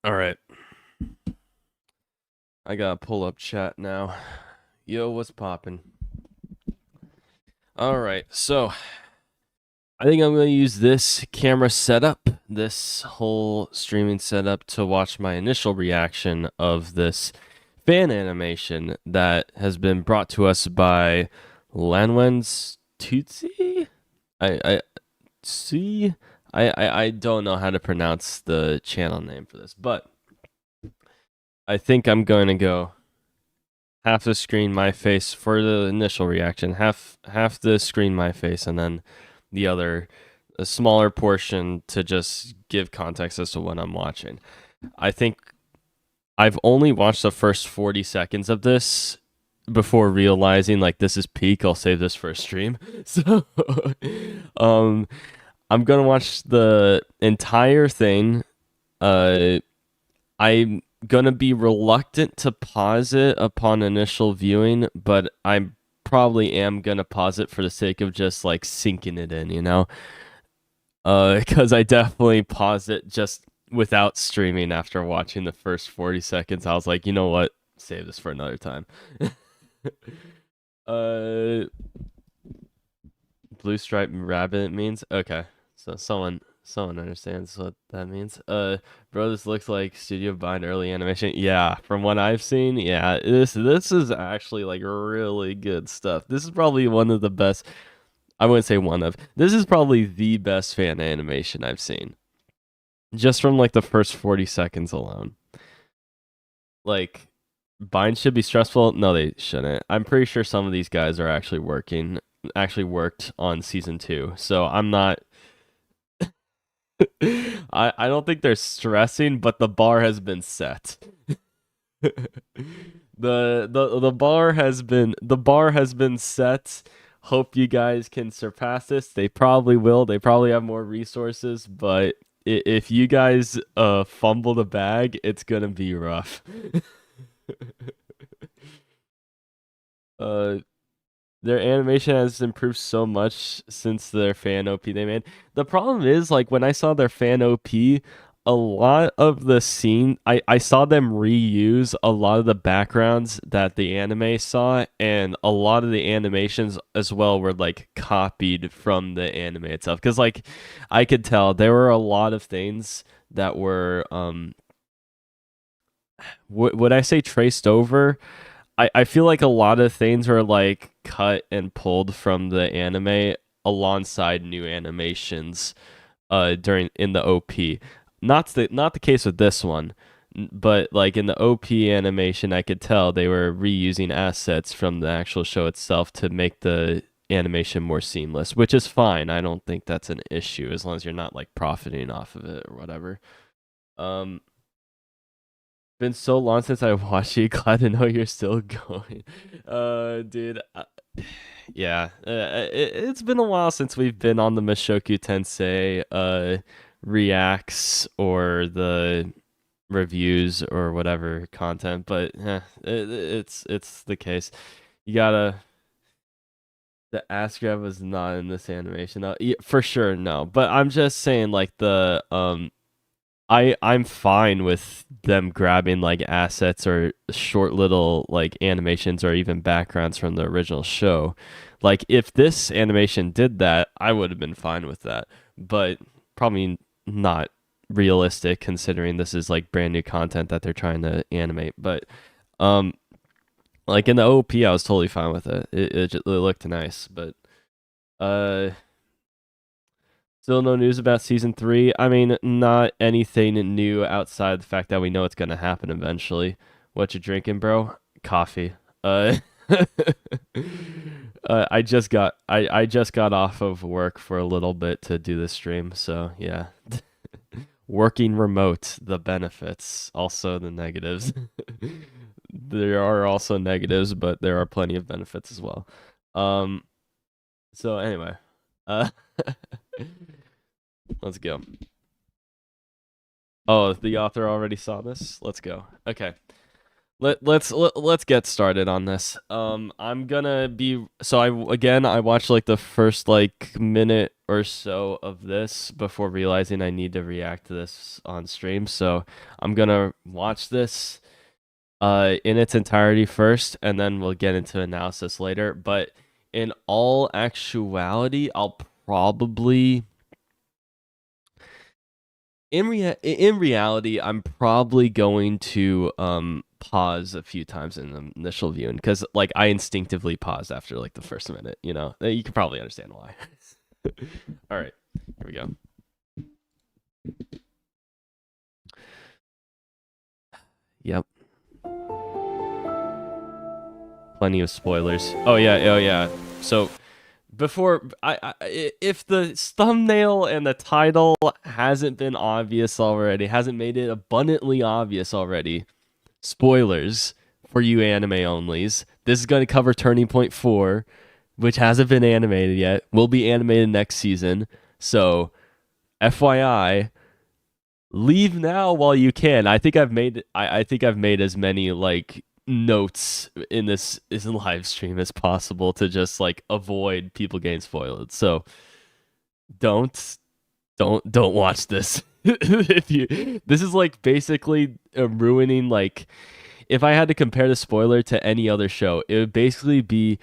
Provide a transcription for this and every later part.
All right. I gotta pull up chat now. Yo, what's poppin'? All right. So, I think I'm going to use this camera setup, this whole streaming setup to watch my initial reaction of this fan animation that has been brought to us by Lanwen's Tutsi? I see. I don't know how to pronounce the channel name for this, but I think I'm going to go half the screen my face for the initial reaction, half the screen my face, and then the other a smaller portion to just give context as to what I'm watching. I think I've only watched the first 40 seconds of this before realizing like this is peak. I'll save this for a stream. So um I'm gonna watch the entire thing. I'm gonna be reluctant to pause it upon initial viewing, but I probably am gonna pause it for the sake of just like sinking it in, you know? Because I definitely paused it just without streaming after watching the first 40 seconds. I was like, you know what? Save this for another time. uh, Blue stripe rabbit means okay. So someone understands what that means. Bro, this looks like Studio Bind early animation. Yeah, from what I've seen, yeah, this is actually like really good stuff. This is probably one of the best. I wouldn't say one of. This is probably the best fan animation I've seen. Just from like the first 40 seconds alone. Like Bind should be stressful. No, they shouldn't. I'm pretty sure some of these guys are actually worked on season 2. So I'm not I don't think they're stressing, but the bar has been set. The bar has been set. Hope you guys can surpass this. They probably will. They probably have more resources, but if you guys fumble the bag, it's gonna be rough. uh their animation has improved so much since their fan OP they made. The problem is, like, when I saw their fan OP, a lot of the scene, I saw them reuse a lot of the backgrounds that the anime saw, and a lot of the animations as well were, like, copied from the anime itself. Because, like, I could tell there were a lot of things that were, would I say traced over? I feel like a lot of things were like cut and pulled from the anime alongside new animations during in the OP. Not the case with this one, but like in the OP animation I could tell they were reusing assets from the actual show itself to make the animation more seamless, which is fine. I don't think that's an issue as long as you're not like profiting off of it or whatever. Um been so long since I watched you. Glad to know you're still going. Dude, yeah, it's been a while since we've been on the Mushoku Tensei reacts or the reviews or whatever content, but it's the case. You gotta. The ass grab was not in this animation, for sure, no. But I'm just saying, like I'm fine with them grabbing like assets or short little like animations or even backgrounds from the original show. Like if this animation did that, I would have been fine with that. But probably not realistic considering this is like brand new content that they're trying to animate. But like in the OP I was totally fine with it. It looked nice, but uh still no news about season 3. I mean, not anything new outside the fact that we know it's gonna happen eventually. What you drinking, bro? Coffee. I just got off of work for a little bit to do this stream, so yeah. Working remote, the benefits, also the negatives. There are also negatives, but there are plenty of benefits as well. So anyway, uh let's go. Oh, the author already saw this? Let's go. Okay. let's get started on this. I'm gonna be so I watched like the first like minute or so of this before realizing I need to react to this on stream. So I'm gonna watch this in its entirety first, and then we'll get into analysis later. But in all actuality, I'll probably in reality, I'm probably going to pause a few times in the initial viewing because like I instinctively pause after like the first minute. You know, you can probably understand why. All right, here we go. Yep. Plenty of spoilers. Oh yeah. So before if the thumbnail and the title hasn't been obvious already, hasn't made it abundantly obvious already, spoilers for you anime onlys. This is going to cover Turning Point 4, which hasn't been animated yet. Will be animated next season. So, FYI, leave now while you can. I think I've made as many like notes in this live stream as possible to just like avoid people getting spoiled. So don't watch this. If you this is like basically ruining like if I had to compare the spoiler to any other show, it would basically be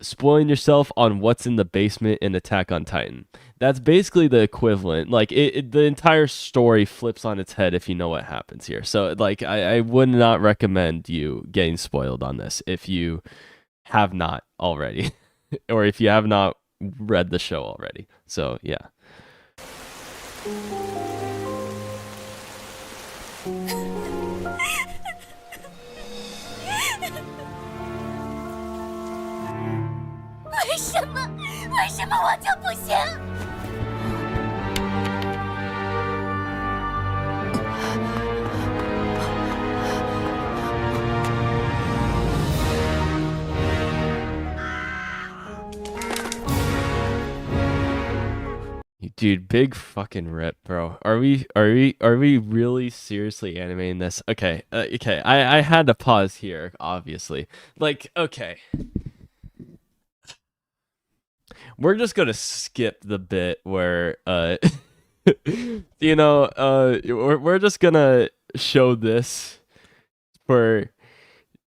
spoiling yourself on what's in the basement in Attack on Titan. That's basically the equivalent. Like the entire story flips on its head if you know what happens here. So like I would not recommend you getting spoiled on this if you have not already, or if you have not read the show already. So yeah. 为什么我就不行？ Dude, big fucking rip, bro. Are we really seriously animating this? Okay, okay. I had to pause here, obviously. Like, okay. We're just gonna skip the bit where you know, we're just gonna show this for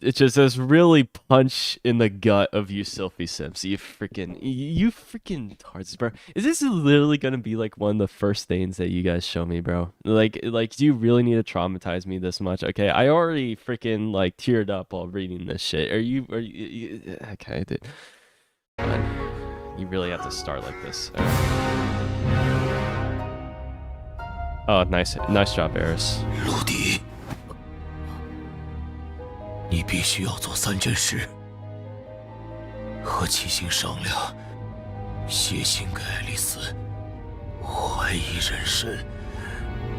it's just this really punch in the gut of you Sylphie Sims. You freaking tards, bro. Is this literally gonna be like one of the first things that you guys show me, bro? Like do you really need to traumatize me this much? Okay, I already freaking like teared up while reading this shit. Are you okay, dude? But you really have to start like this. Oh, nice job, Eris. 陆迪，你必须要做3件事：和七星商量，写信给爱丽丝，怀疑人生，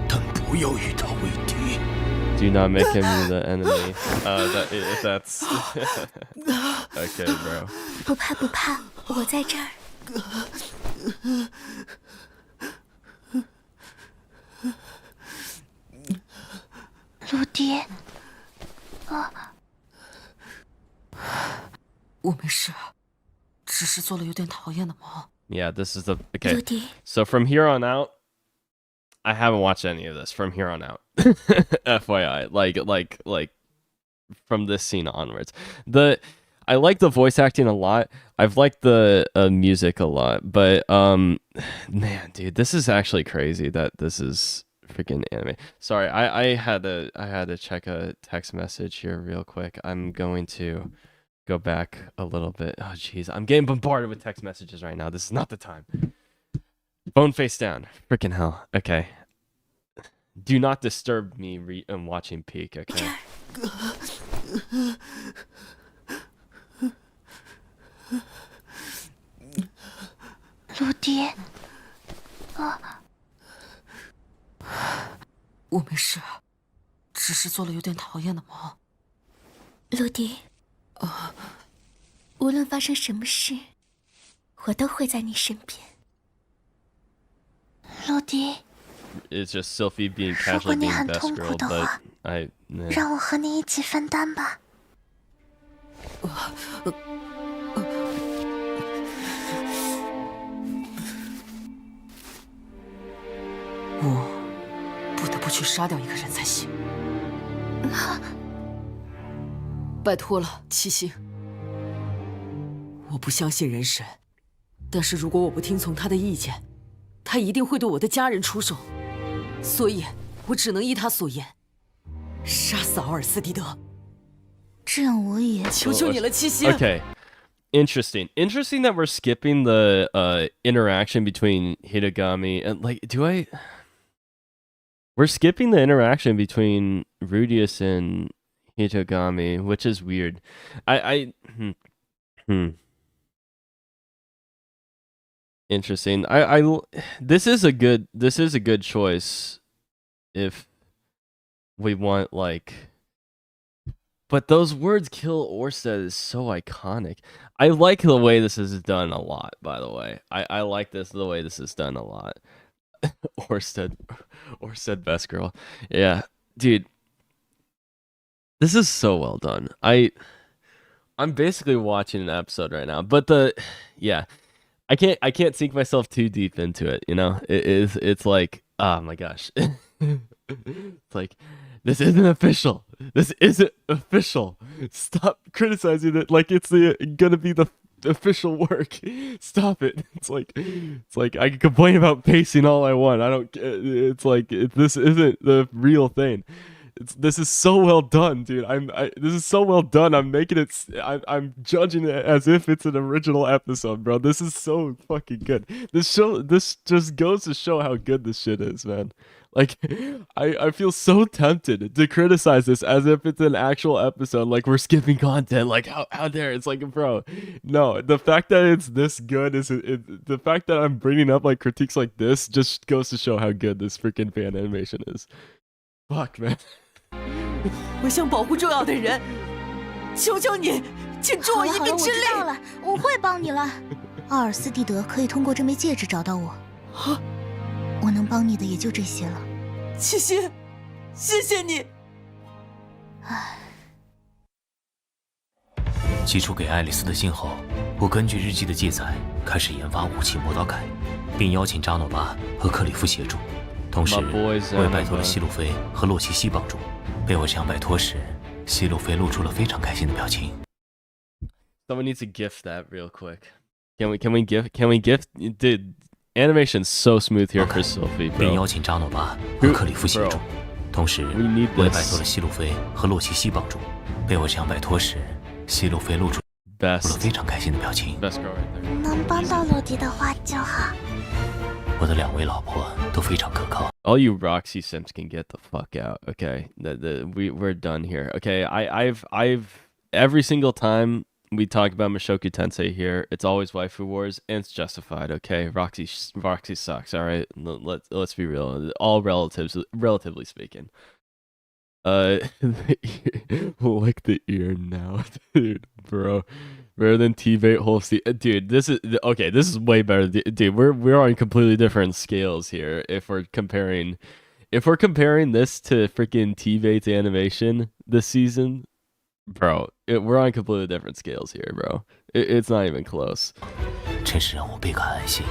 但不要与他为敌。 Do not make him the enemy. If that's okay, bro. 不怕不怕，我在这儿。陆迪，我没事，只是做了有点讨厌的梦。 Yeah, this is the okay. 陆迪， So from here on out, I haven't watched any of this from here on out. FYI, like from this scene onwards. I like the voice acting a lot. I've liked the music a lot, but man, dude, this is actually crazy that this is freaking anime. Sorry, I had to check a text message here real quick. I'm going to go back a little bit. Oh jeez, I'm getting bombarded with text messages right now. This is not the time. Phone face down. Freaking hell. Okay. Do not disturb me watching Peak, okay? 陆迪，我没事，只是做了有点讨厌的梦。陆迪，无论发生什么事，我都会在你身边。陆迪， It's just Sylphie being 如果 casually 你 being 很 best 痛苦 girl, 的 but 话，让我和你一起分担吧。我不得不去杀掉一个人才行。拜托了，七星。我不相信人神，但是如果我不听从他的意见，他一定会对我的家人出手，所以我只能依他所言，杀死奥尔斯蒂德。这样我也求求你了，七星。Okay. Interesting that we're skipping the interaction between Hitogami and we're skipping the interaction between Rudius and Hitogami, which is weird. Interesting. This is a good choice if we want but those words kill Orsted is so iconic. I like the way this is done a lot, by the way. I like the way this is done a lot. Orsted best girl. Yeah, dude. This is so well done. I'm basically watching an episode right now, but I can't sink myself too deep into it, you know? It's like, oh my gosh. It's like, this isn't official. This isn't official. Stop criticizing it like it's gonna be the official work. Stop it. It's like I can complain about pacing all I want. It's like this isn't the real thing. This is so well done, dude. This is so well done. I'm making it. I'm judging it as if it's an original episode, bro. This is so fucking good. This just goes to show how good this shit is, man. Like, I feel so tempted to criticize this as if it's an actual episode. Like, we're skipping content. Like, how dare? It's like, bro, no. The fact that it's this good the fact that I'm bringing up like critiques like this just goes to show how good this freaking fan animation is. Fuck, man. 我想保护重要的人，求求你，请助我一臂之力。好了，我知道了，我会帮你了。奥尔斯蒂德可以通过这枚戒指找到我。我能帮你的也就这些了。七星，谢谢你。寄出给爱丽丝的信后，我根据日记的记载开始研发武器魔导铠，并邀请扎诺巴和克里夫协助。同时，我也拜托了西路飞和洛奇西帮助。被我这样摆脱时，西路飞露出了非常开心的表情。Someone needs to gift that real quick. Can we gift? Dude, animation's so smooth here for Sophie, bro. 并邀请扎诺巴和克里夫协助。同时，我也拜托了西路飞和洛奇西帮助。被我这样摆脱时，西路飞露出了非常开心的表情。能帮到洛迪的话就好。我的2位老婆都非常可靠。All you Roxy Sims can get the fuck out. Okay, we're done here. Okay, I've every single time we talk about Mushoku Tensei here, it's always waifu wars, and it's justified. Okay, Roxy sucks. All right, let's be real. All relatively speaking. Like the ear now, dude, bro. Better than T-Bait Holstein. Dude, this is okay. This is way better, dude. We're on completely different scales here. If we're comparing this to freaking T-Bait's animation this season, bro, we're on completely different scales here, bro. It's not even close. 真是让我倍感安心。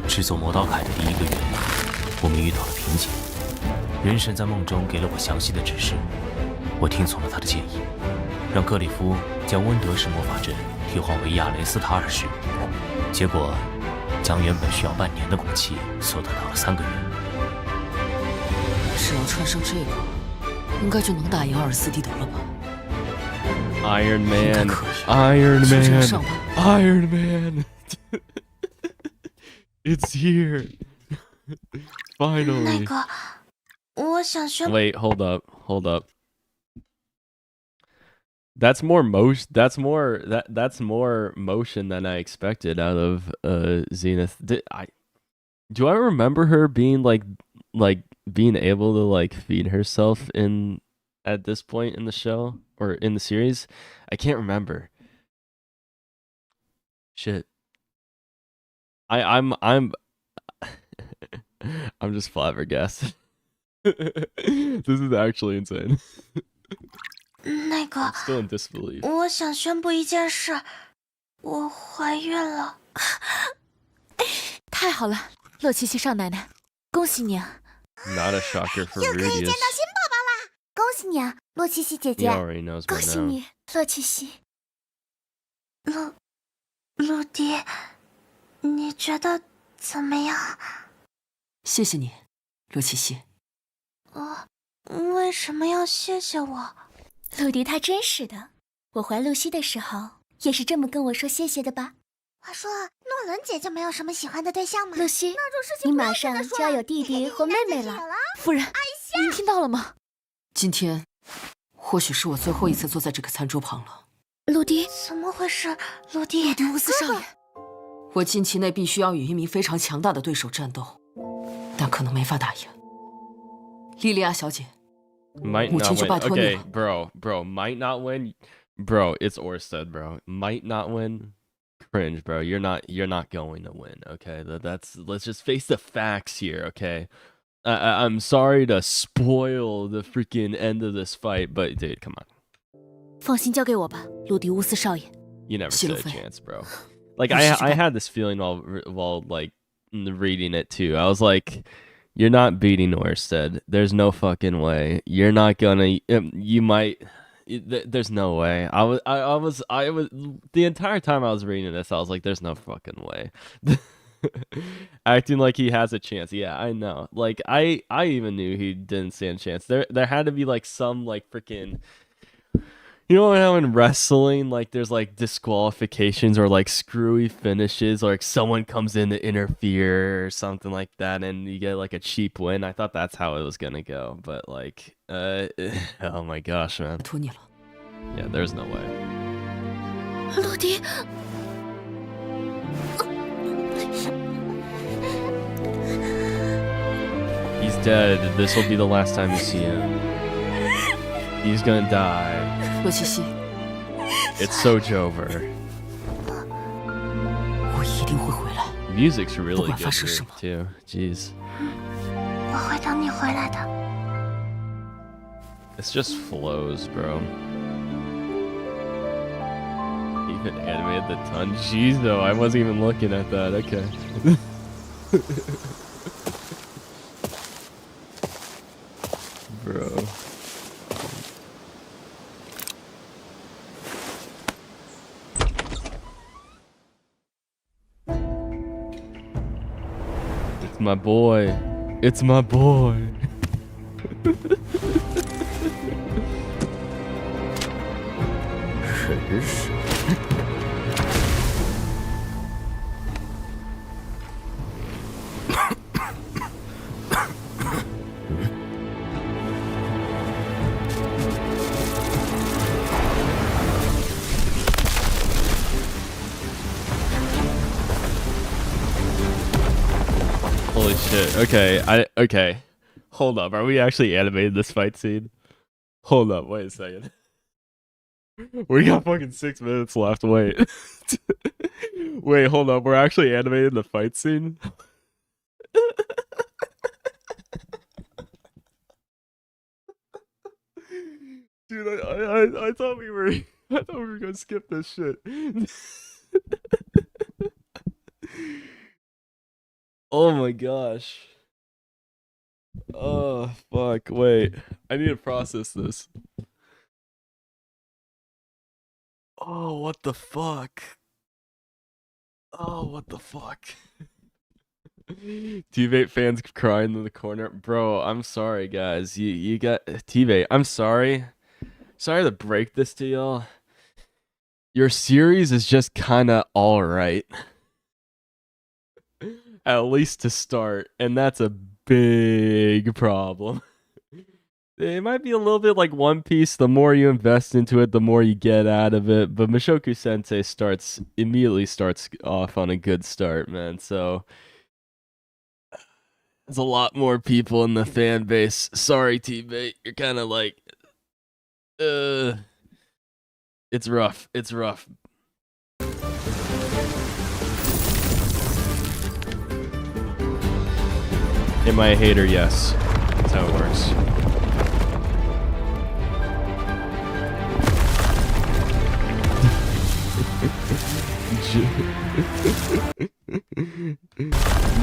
制作魔导铠的第1个月里，我们遇到了瓶颈。人神在梦中给了我详细的指示，我听从了他的建议。让克里夫将温德式魔法阵替换为亚雷斯塔尔式，结果将原本需要半年的工期缩短到了3个月。只要穿上这个，应该就能打赢阿尔斯蒂德了吧 ？Iron Man. It's here. Finally. 那个，我想宣布。 Wait, hold up. That's more motion. That's more motion than I expected out of Zenith. Do I remember her being like being able to like feed herself at this point in the show or in the series? I can't remember. Shit. I'm I'm just flabbergasted. This is actually insane. 那个， I'm still in disbelief. 我想宣布一件事，我怀孕了。太好了，洛奇西少奶奶，恭喜你啊！ Not a shocker for 又可以见 Rudius. 到新宝宝啦！恭喜你啊，洛奇西姐 He 姐。 already knows 恭 by 喜 now. 你，洛奇西。陆迪，你觉得怎么样？谢谢你，洛奇西。为什么要谢谢我？陆迪他真是的，我怀露西的时候也是这么跟我说谢谢的吧？话说，诺伦姐就没有什么喜欢的对象吗？露西，那种事情你不要马上就要有弟弟或妹妹了。了。夫人，您听到了吗？今天，或许是我最后一次坐在这个餐桌旁了。陆迪，怎么回事？陆迪，乌斯少爷，我近期内必须要与一名非常强大的对手战斗，但可能没法打赢。莉莉娅小姐， Might 母亲 not 就 win. 拜托你 Okay, 了。 bro, might not win. Bro, it's Orsted, bro. Might not win. Cringe, bro. You're not going to win. Okay, let's just face the facts here. Okay, I'm sorry to spoil the freaking end of this fight, but dude, come on. 放心交给我吧，陆迪乌斯少爷。 You never Shit, stood a Luffy. chance, bro. Like I had this feeling while like reading it too. I was like, you're not beating Orsted. There's no fucking way. You're not gonna. You might. There's no way. I was the entire time I was reading this, I was like, there's no fucking way. Acting like he has a chance. Yeah, I know. Like I even knew he didn't stand a chance. There had to be like some like freaking. You know how in wrestling, like there's like disqualifications or like screwy finishes, or like someone comes in to interfere or something like that, and you get like a cheap win. I thought that's how it was gonna go, but like, oh my gosh, man. 拜托你了。 Yeah, there's no way. 陆迪， He's dead. This will be the last time you see him. He's gonna die. 洛奇西， It's Soji over. 我一定会回来。 Music's really 不管 good 发生 here 什么。 too. Jeez. 我会等你回来的。 It's just flows, bro. Even animated the ton. Jeez, though, I wasn't even looking at that. Okay. Bro. It's my boy. It's my boy. Holy shit. Okay, okay. Hold up. Are we actually animating this fight scene? Hold up. Wait a second. We got fucking 6 minutes left. Wait. Wait, hold up. We're actually animating the fight scene? Dude, I thought we were gonna skip this shit. Oh my gosh. Oh fuck, wait. I need to process this. Oh, what the fuck? Oh, what the fuck? T-Bait fans crying in the corner. Bro, I'm sorry guys. You got T-Bait. I'm sorry. Sorry to break this to y'all. Your series is just kinda alright. At least to start, and that's a big problem. It might be a little bit like One Piece. The more you invest into it, the more you get out of it. But Mushoku Tensei immediately starts off on a good start, man. So there's a lot more people in the fan base. Sorry, T-Bait. You're kind of like, it's rough. It's rough. Am I a hater? Yes. That's how it works.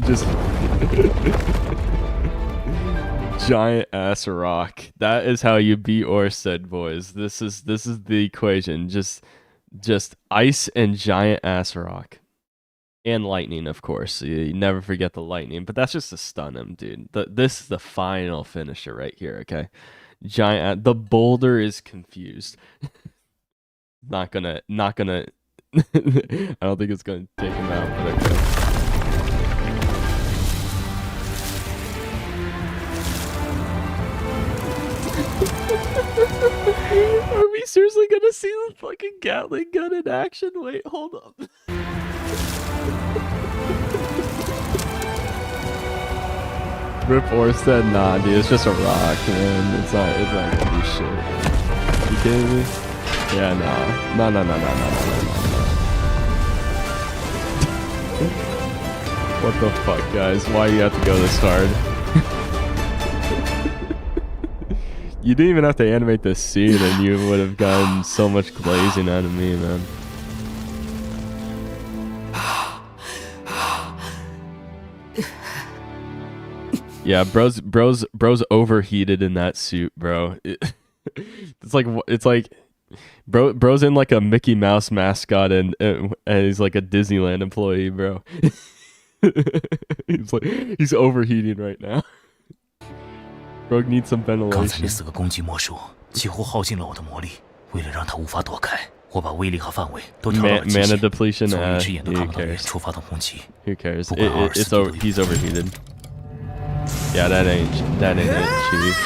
Just giant ass rock. That is how you beat Orsted, boys. This is the equation. Just ice and giant ass rock. And lightning, of course. You never forget the lightning, but that's just to stun him, dude. This is the final finisher right here, okay? Giant. The boulder is confused. not gonna. I don't think it's gonna take him out, but okay. Are we seriously gonna see the fucking Gatling gun in action? Wait, hold up. Rip Orsted? Nah, dude, it's just a rock, man. It's not gonna do shit. You kidding me? Yeah, no. No. What the fuck, guys? Why do you have to go this hard? You didn't even have to animate this scene and you would have gotten so much glazing out of me, man. Yeah, bro's overheated in that suit, bro. It's like bro's in like a Mickey Mouse mascot and he's like a Disneyland employee, bro. He's overheating right now. Bro needs some 刚才那 ventilation. 4个攻击魔术几乎耗尽了我的魔力，为了让他无法躲开，我把威力和范围都调到了极 Mana 限， depletion, 所以一只眼都看 who 不到远 cares? 处发动攻击。 Who cares? But we're He's overheated. Yeah, that ain't it, chief.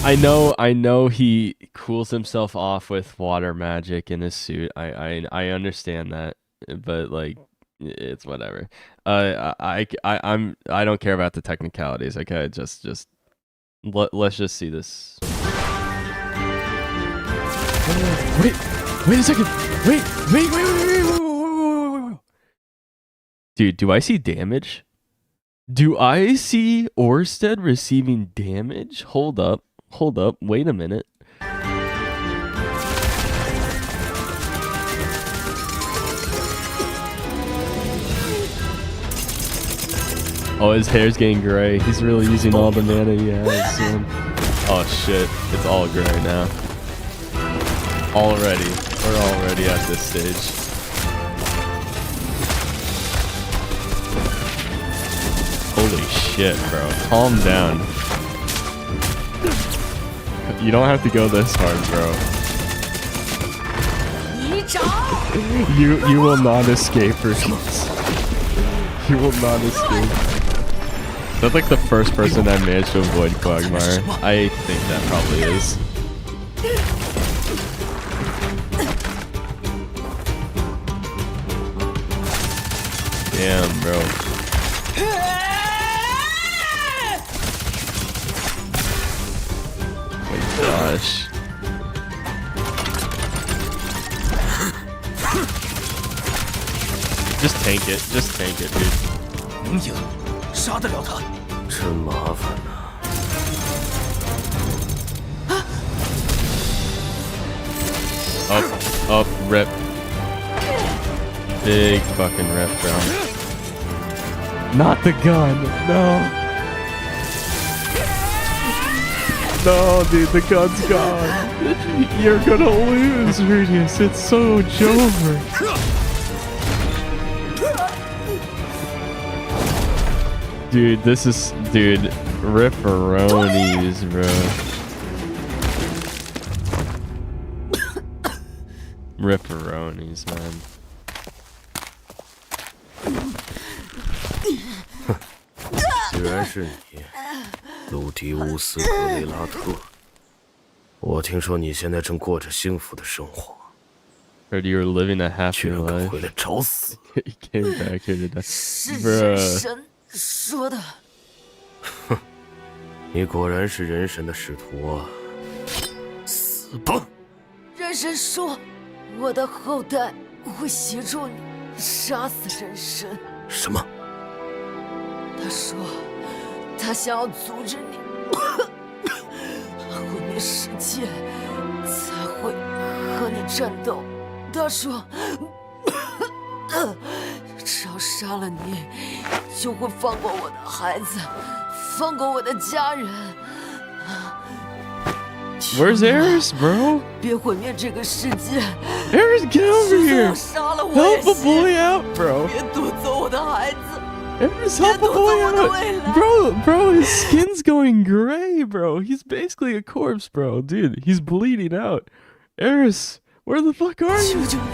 I know he cools himself off with water magic in his suit. I understand that, but like it's whatever. I don't care about the technicalities. Okay, let's just see this. Wait a second. Wait. Dude, do I see damage? Do I see Orsted receiving damage? Hold up. Wait a minute. Oh, his hair's getting gray. He's really using all the mana he has. Man. Oh shit, it's all gray now. We're already at this stage. Holy shit, bro. Calm down. You don't have to go this hard, bro. You will not escape, Reese. You will not escape. That's like the first person I managed to avoid Quagmire. I think that probably is. Damn, bro. Oh my gosh. Just tank it, dude. 能赢，杀得了他。真麻烦呐。Up, rip. Big fucking rip, bro. Not the gun, no. No, dude, the gun's gone. You're gonna lose, Radius. It's so over. Dude, ripperonis, bro. Ripperonis, man. 居然是你，鲁迪乌斯·格雷拉特。我听说你现在正过着幸福的生活， Heard you were living a 居 happy 然敢 life. 回来找死！ You came back here to die. 是 Bruh. 人神说的。你果然是人神的使徒啊！死吧！人神说，我的后代会协助你杀死人神。什么？他说，他想要阻止你毁灭世界，才会和你战斗。他说，只要杀了你，就会放过我的孩子，放过我的家人。Where's Eris, bro? 别毁灭这个世界！ Eris, get over 就算 here! 要杀了我也 Help a 行 boy out, bro! 别夺走我的孩子！ Eris, help a boy out! Bro, his skin's going gray, bro. He's basically a corpse, bro. Dude, he's bleeding out. Eris, where the fuck are 求 you? 求你，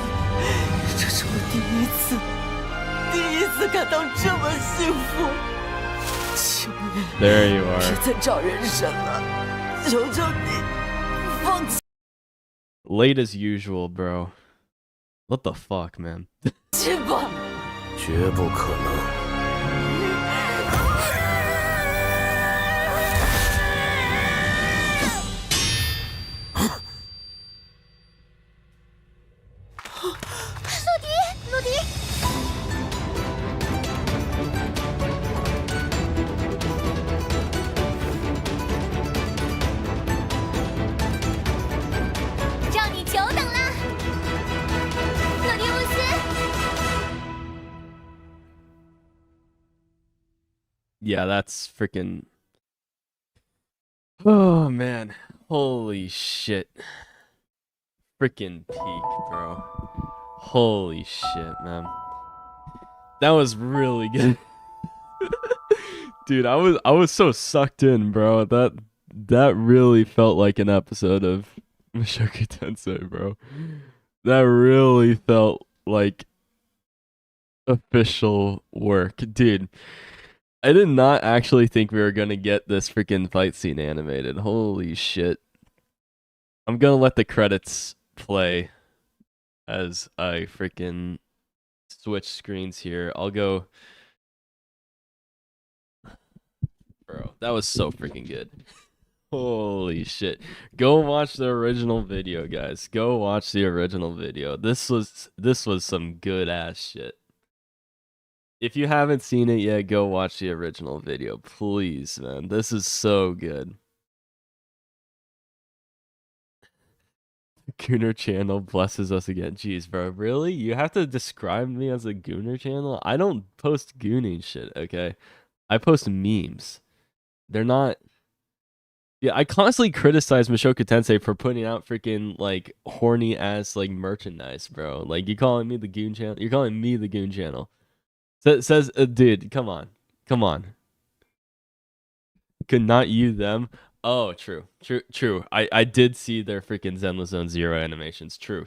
这是我第一次感到这么幸福。求你， There you 别 are. 再找人参了，求求你，放弃 Late as usual, bro. What the fuck, man? 吧！绝不可能。陆迪，让你久等了，陆迪乌斯。 Yeah, that's freaking. Oh man, holy shit! Freaking peak, bro. Holy shit, man. That was really good. Dude, I was so sucked in, bro. That really felt like an episode of Mushoku Tensei, bro. That really felt like official work, dude. I did not actually think we were gonna get this freaking fight scene animated. Holy shit. I'm gonna let the credits play as I freaking switch screens here. I'll go. Bro, that was so freaking good. Holy shit. Go watch the original video, guys. Go watch the original video. This was some good ass shit. If you haven't seen it yet, go watch the original video, please, man. This is so good. Gooner channel blesses us again. Jeez, bro, really? You have to describe me as a Gooner channel? I don't post gooning shit, okay? I post memes. They're not. Yeah, I constantly criticize Mushoku Tensei for putting out freaking like horny ass like merchandise, bro. Like you calling me the goon channel? You're calling me the goon channel. Says, dude, come on. Could not you them? Oh, true. I did see their freaking Zenless Zone Zero animations. True.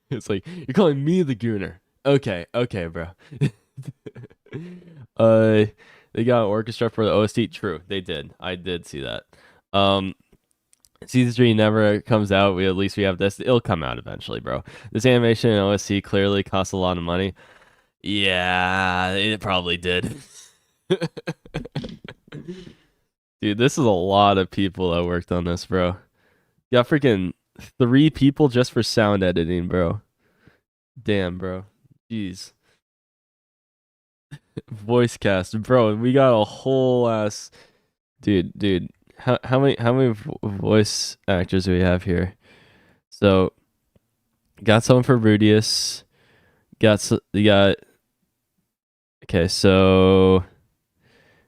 It's like, you're calling me the gooner. Okay, bro. They got orchestra for the OST. True, they did. I did see that. Season 3 never comes out. At least we have this. It'll come out eventually, bro. This animation and OST clearly costs a lot of money. Yeah, it probably did. Dude, this is a lot of people that worked on this, bro. You got freaking 3 people just for sound editing, bro. Damn, bro. Jeez. Voice cast, bro. We got a whole ass, dude. How many voice actors do we have here? So, got someone for Rudius. Okay, so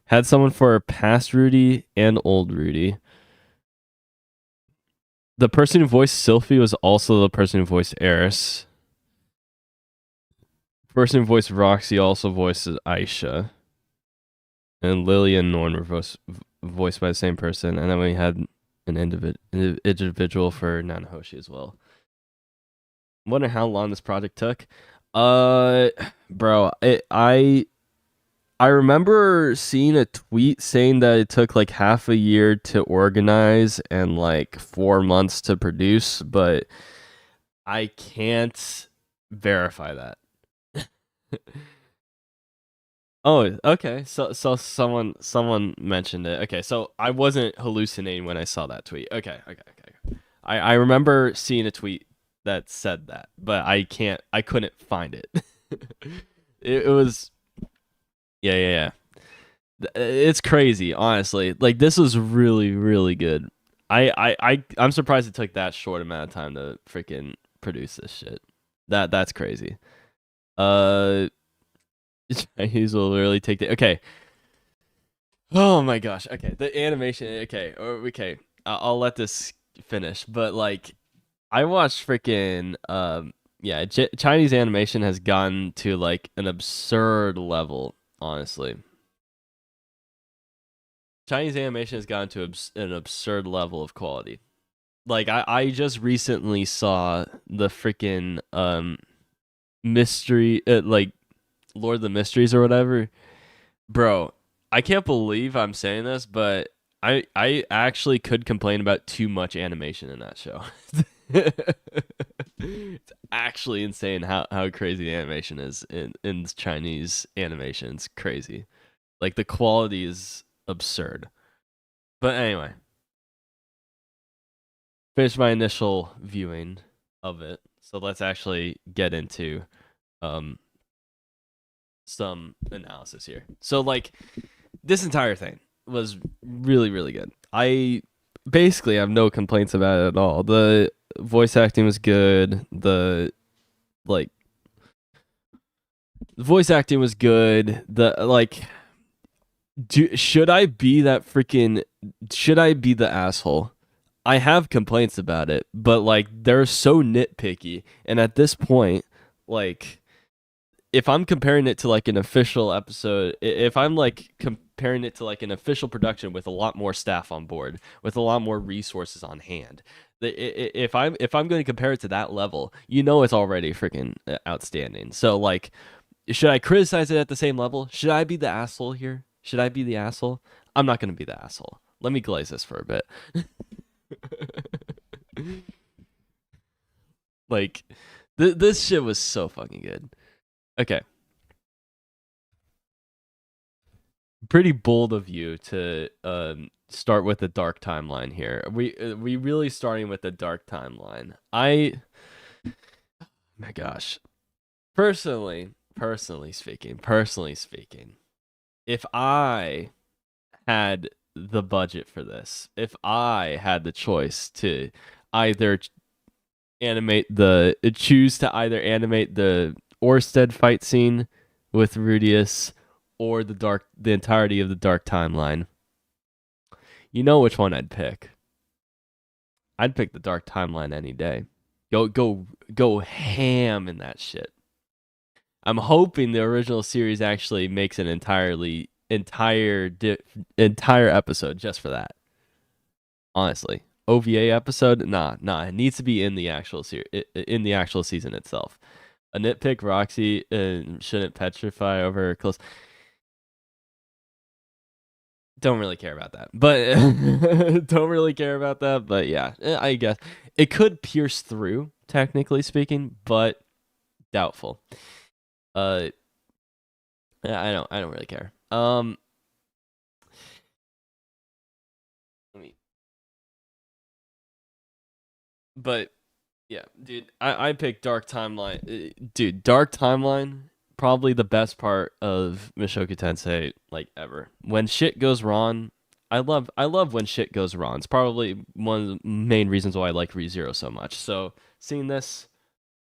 had someone for past Rudy and old Rudy. The person who voiced Sylphie was also the person who voiced Eris. The person who voiced Roxy also voices Aisha. And Lily and Norn were voiced by the same person. And then we had an individual for Nanahoshi as well. I wonder how long this project took. Bro, I remember seeing a tweet saying that it took like half a year to organize and like 4 months to produce, but I can't verify that. Oh, okay. So someone mentioned it. Okay, so I wasn't hallucinating when I saw that tweet. Okay. I remember seeing a tweet that said that, but I couldn't find it. It was yeah. It's crazy, honestly. Like, this was really, really good. I'm surprised it took that short amount of time to freaking produce this shit. That's crazy. Chinese will really take the okay. Oh my gosh. Okay, the animation. Okay. I'll let this finish. But like, I watched freaking yeah. Chinese animation has gone to like an absurd level. Honestly, Chinese animation has gone to an absurd level of quality. Like, I just recently saw the freaking mystery like Lord of the Mysteries or whatever. Bro, I can't believe I'm saying this, but I actually could complain about too much animation in that show. It's actually insane how crazy the animation is in Chinese animation. It's crazy. Like, the quality is absurd. But anyway, finished my initial viewing of it. So let's actually get into some analysis here. So like, this entire thing was really, really good. I basically have no complaints about it at all. The voice acting was good. The voice acting was good. The like, should I be the asshole? I have complaints about it, but like, they're so nitpicky, and at this point, like, if I'm comparing it to like an official episode, if I'm like comparing it to like an official production with a lot more staff on board, with a lot more resources on hand, if I'm going to compare it to that level, it's already freaking outstanding. So like, should I criticize it at the same level? Should I be the asshole here? Should I be the asshole? I'm not going to be the asshole. Let me glaze this for a bit. Like, this shit was so fucking good. Okay. Pretty bold of you to start with the dark timeline here. We really starting with the dark timeline. My gosh. Personally speaking, if I had the budget for this, if I had the choice to either choose to either animate the Orsted fight scene with Rudius or the entirety of the dark timeline, which one I'd pick. I'd pick the dark timeline any day. Go ham in that shit. I'm hoping the original series actually makes an entire episode just for that. Honestly, OVA episode, nah, it needs to be in the actual season itself. A nitpick, Roxy shouldn't petrify over close. Don't really care about that, but yeah, I guess it could pierce through, technically speaking, but doubtful. I don't really care. But yeah, dude, I picked Dark Timeline. Dude, Dark Timeline, probably the best part of Mushoku Tensei like ever. When shit goes wrong, I love when shit goes wrong. It's probably one of the main reasons why I like ReZero so much. So seeing this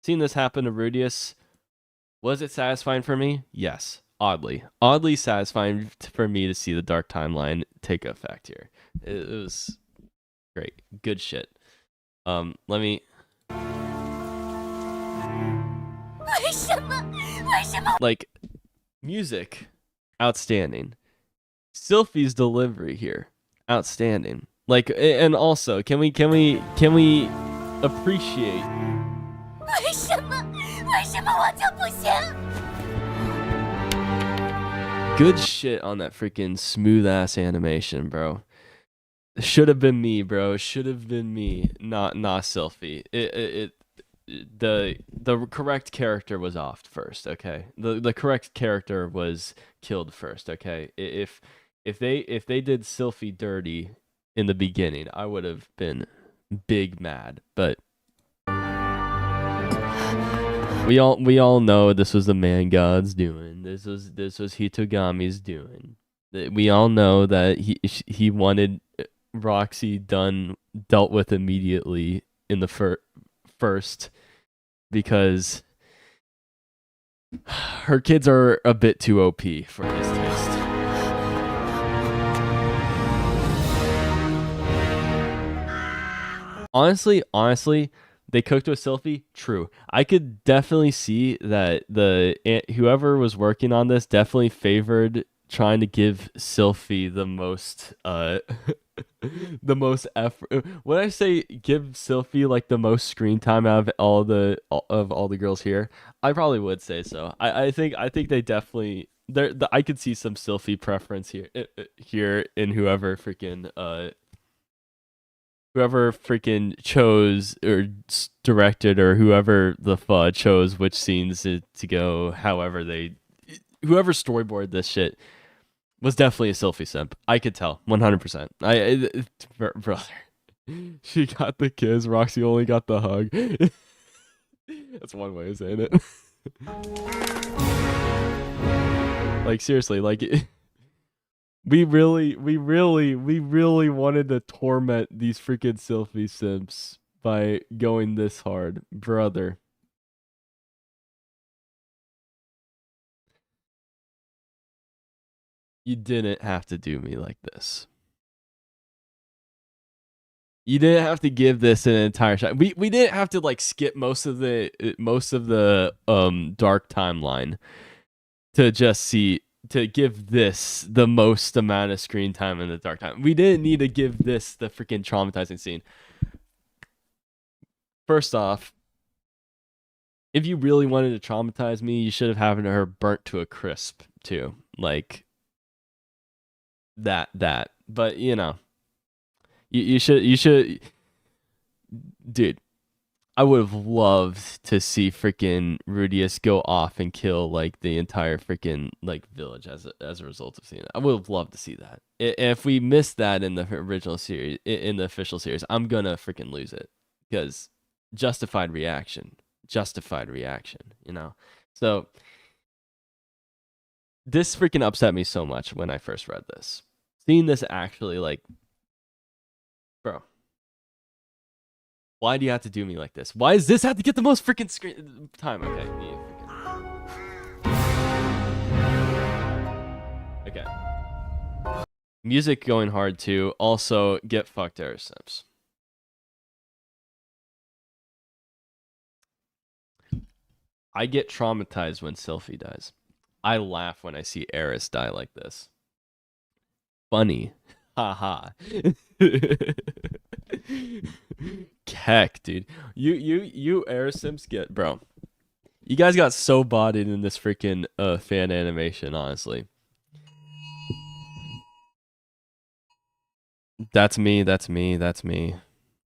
happen to Rudius, was it satisfying for me? Yes. Oddly satisfying for me to see the Dark Timeline take effect here. It was great. Good shit. Let me. Like, music, outstanding. Sylphie's delivery here, outstanding. Like, and also, can we appreciate? Good shit on that freaking smooth ass animation, bro. Should have been me, bro. Should have been me, not Sylphie. The correct character was off first, okay? The correct character was killed first, okay? If they did Sylphie dirty in the beginning, I would have been big mad. But we all know this was the man god's doing. This was Hitogami's doing. We all know that he wanted Roxy dealt with immediately in the first, because her kids are a bit too OP for his taste. Honestly, they cooked with Sylphie. True. I could definitely see that whoever was working on this definitely favored trying to give Sylphie the most the most effort. When I say give Sylphie like the most screen time out of all the girls here, I probably would say so. I think they definitely I could see some Sylphie preference here in whoever freaking chose or directed, or whoever the fuck chose which scenes to go. Whoever storyboarded this shit was definitely a Sylphie simp. I could tell 100%. Brother, she got the kiss. Roxy only got the hug. That's one way of saying it. Like seriously, like. We really wanted to torment these freaking Sylphie simps by going this hard, brother. You didn't have to do me like this. You didn't have to give this an entire shot. We didn't have to like skip most of the dark timeline to just give this the most amount of screen time in the dark time. We didn't need to give this the freaking traumatizing scene. First off, if you really wanted to traumatize me, you should have had her burnt to a crisp too. Like that. But you know, you should, dude. I would have loved to see freaking Rudius go off and kill like the entire freaking like village as a result of seeing it. I would have loved to see that. If we missed that in the original series, in the official series, I'm gonna freaking lose it, because justified reaction, you know. So this freaking upset me so much when I first read this. Seeing this actually, like, bro. Why do you have to do me like this? Why does this have to get the most freaking screen time? Okay. Music going hard too. Also, get fucked, Air Sims. I get traumatized when Sylphie dies. I laugh when I see Eris die like this. Funny. Haha. Keck, dude. You Airsims get, bro. You guys got so bodied in this freaking fan animation, honestly. That's me.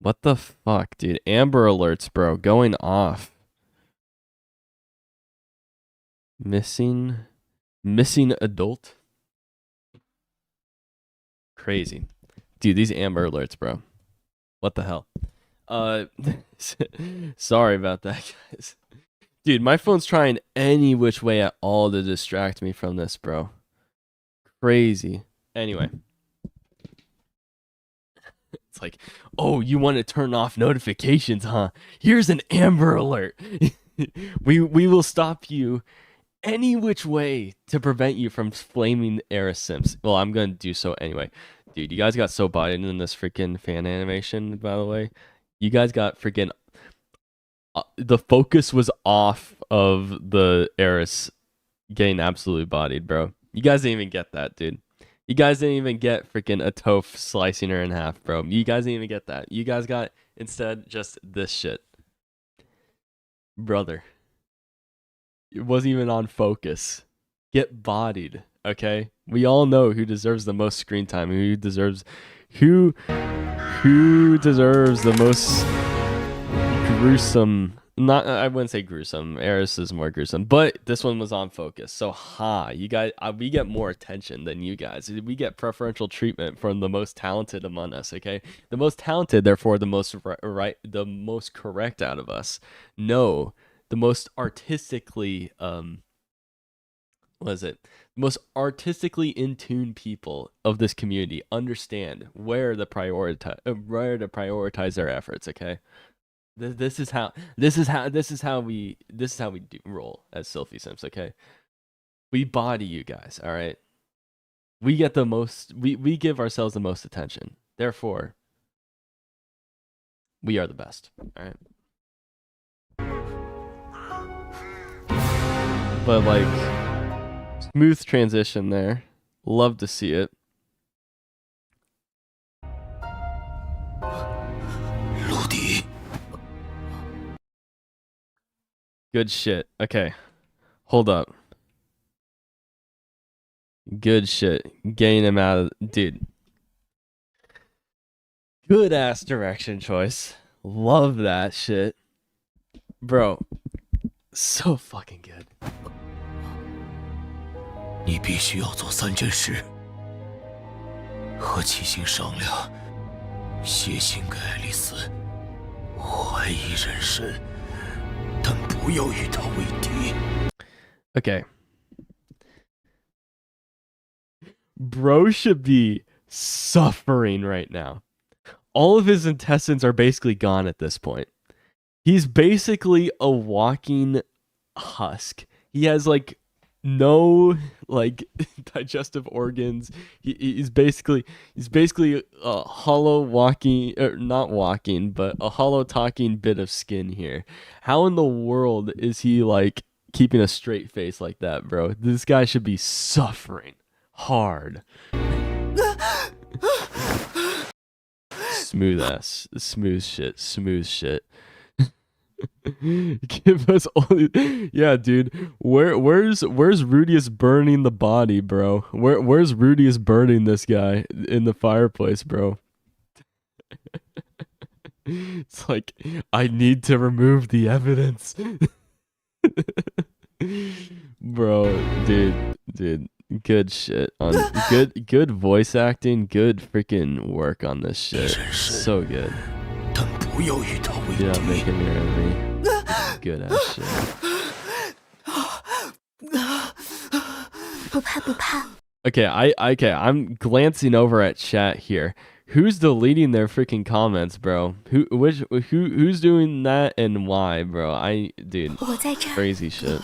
What the fuck, dude? Amber alerts, bro. Going off. Missing adult. Crazy. Dude, these Amber alerts, bro. What the hell? Sorry about that, guys. Dude, my phone's trying any which way at all to distract me from this, bro. Crazy. Anyway. It's like, oh, you want to turn off notifications, huh? Here's an Amber alert. we will stop you any which way to prevent you from flaming Eris Sims. Well, I'm going to do so anyway. Dude, you guys got so bodied in this freaking fan animation, by the way. You guys got freaking... the focus was off of the Eris getting absolutely bodied, bro. You guys didn't even get that, dude. You guys didn't even get freaking a Toph slicing her in half, bro. You guys didn't even get that. You guys got, instead, just this shit. Brother. It wasn't even on focus. Get bodied, okay? We all know who deserves the most screen time, who deserves the most gruesome. Not, I wouldn't say gruesome. Eris is more gruesome, but this one was on focus. So, you guys, we get more attention than you guys. We get preferential treatment from the most talented among us. Okay, the most talented, therefore, the most the most correct out of us. No, the most artistically what is it? The most artistically in tune people of this community understand where to prioritize their efforts. Okay, this is how we roll as Sylphie Sims. Okay, we body you guys. All right, we get the most. We give ourselves the most attention. Therefore, we are the best. All right. But like, smooth transition there. Love to see it. Good shit. Okay. Hold up. Good shit. Getting him out of... Dude. Good ass direction choice. Love that shit. Bro. So fucking good. 你必须要做3件事：和七星商量，写信给爱丽丝，怀疑人生，但不要与他为敌。 Okay. Bro should be suffering right now. All of his intestines are basically gone at this point. He's basically a walking husk. He has like no like digestive organs. He's basically a hollow walking, or not walking, but a hollow talking bit of skin here. How in the world is he like keeping a straight face like that, bro? This guy should be suffering hard. Smooth shit. Give us all. Yeah, dude. Where's Rudius burning the body, bro? Where's Rudius burning this guy in the fireplace, bro? It's like, I need to remove the evidence. Bro, dude. Good shit on good voice acting, good freaking work on this shit. So good. Yeah, making me every good ass shit. 不怕不怕。 Okay, I'm glancing over at chat here. Who's deleting their freaking comments, bro? Who's doing that and why, bro? Dude, 我在这儿。 crazy shit.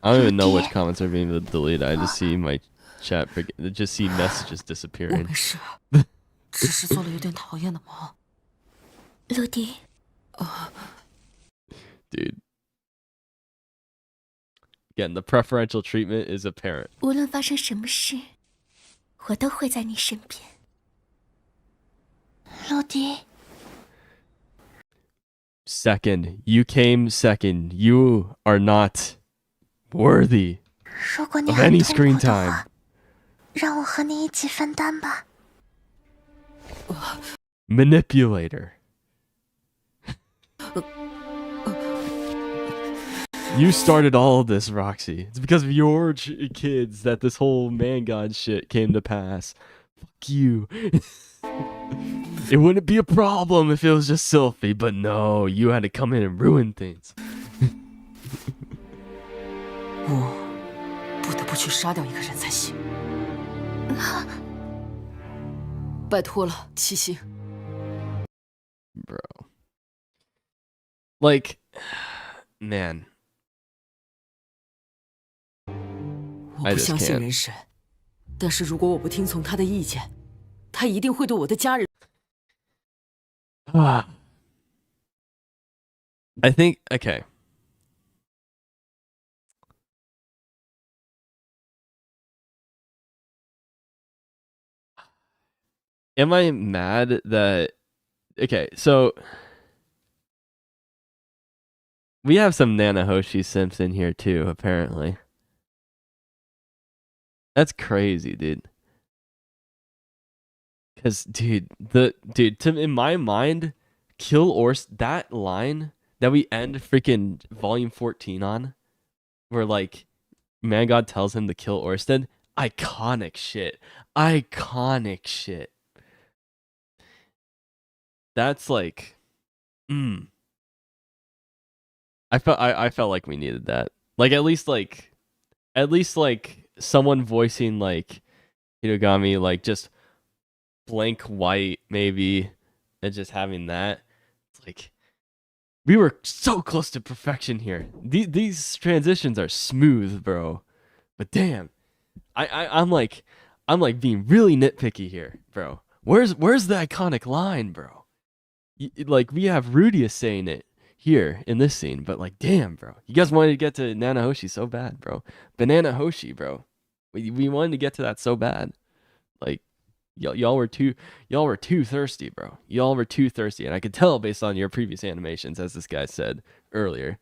I don't even know which comments are being deleted. I just see my chat, just see messages 我 disappearing. 没事，只是做了有点讨厌的梦。陆迪， Dude. Again, the preferential treatment is apparent. 无论发生什么事，我都会在你身边。陆迪， Second. You came second. You are not worthy 如果你 of 很 any 痛 screen 苦的 time. 话，让我和你一起分担吧。 Manipulator. You started all of this, Roxy. It's because of your kids that this whole man god shit came to pass. Fuck you. It wouldn't be a problem if it was just Sylphie, but no, you had to come in and ruin things. 我不得不去杀掉一个人才行。拜托了，七星。 Bro. Like, man. 我不相信人神，但是如果我不听从他的意见，他一定会对我的家人。I think, okay. Am I mad that... Okay, so... We have some Nanahoshi Simps in here too, apparently. That's crazy, dude. Because, dude, in my mind, kill Orst, that line that we end freaking volume 14 on, where like Man God tells him to kill Orsted, iconic shit. That's like, I felt like we needed that. Like at least like someone voicing like Hinogami, like just blank white maybe, and just having that. It's like we were so close to perfection here. These transitions are smooth, bro. But damn, I'm like being really nitpicky here, bro. Where's the iconic line, bro? Like we have Rudius saying it here in this scene, but like damn, bro, you guys wanted to get to Nanahoshi so bad, bro. Banana Hoshi, bro. We wanted to get to that so bad. Like y'all were too thirsty, bro. Y'all were too thirsty, and I could tell based on your previous animations, as this guy said earlier.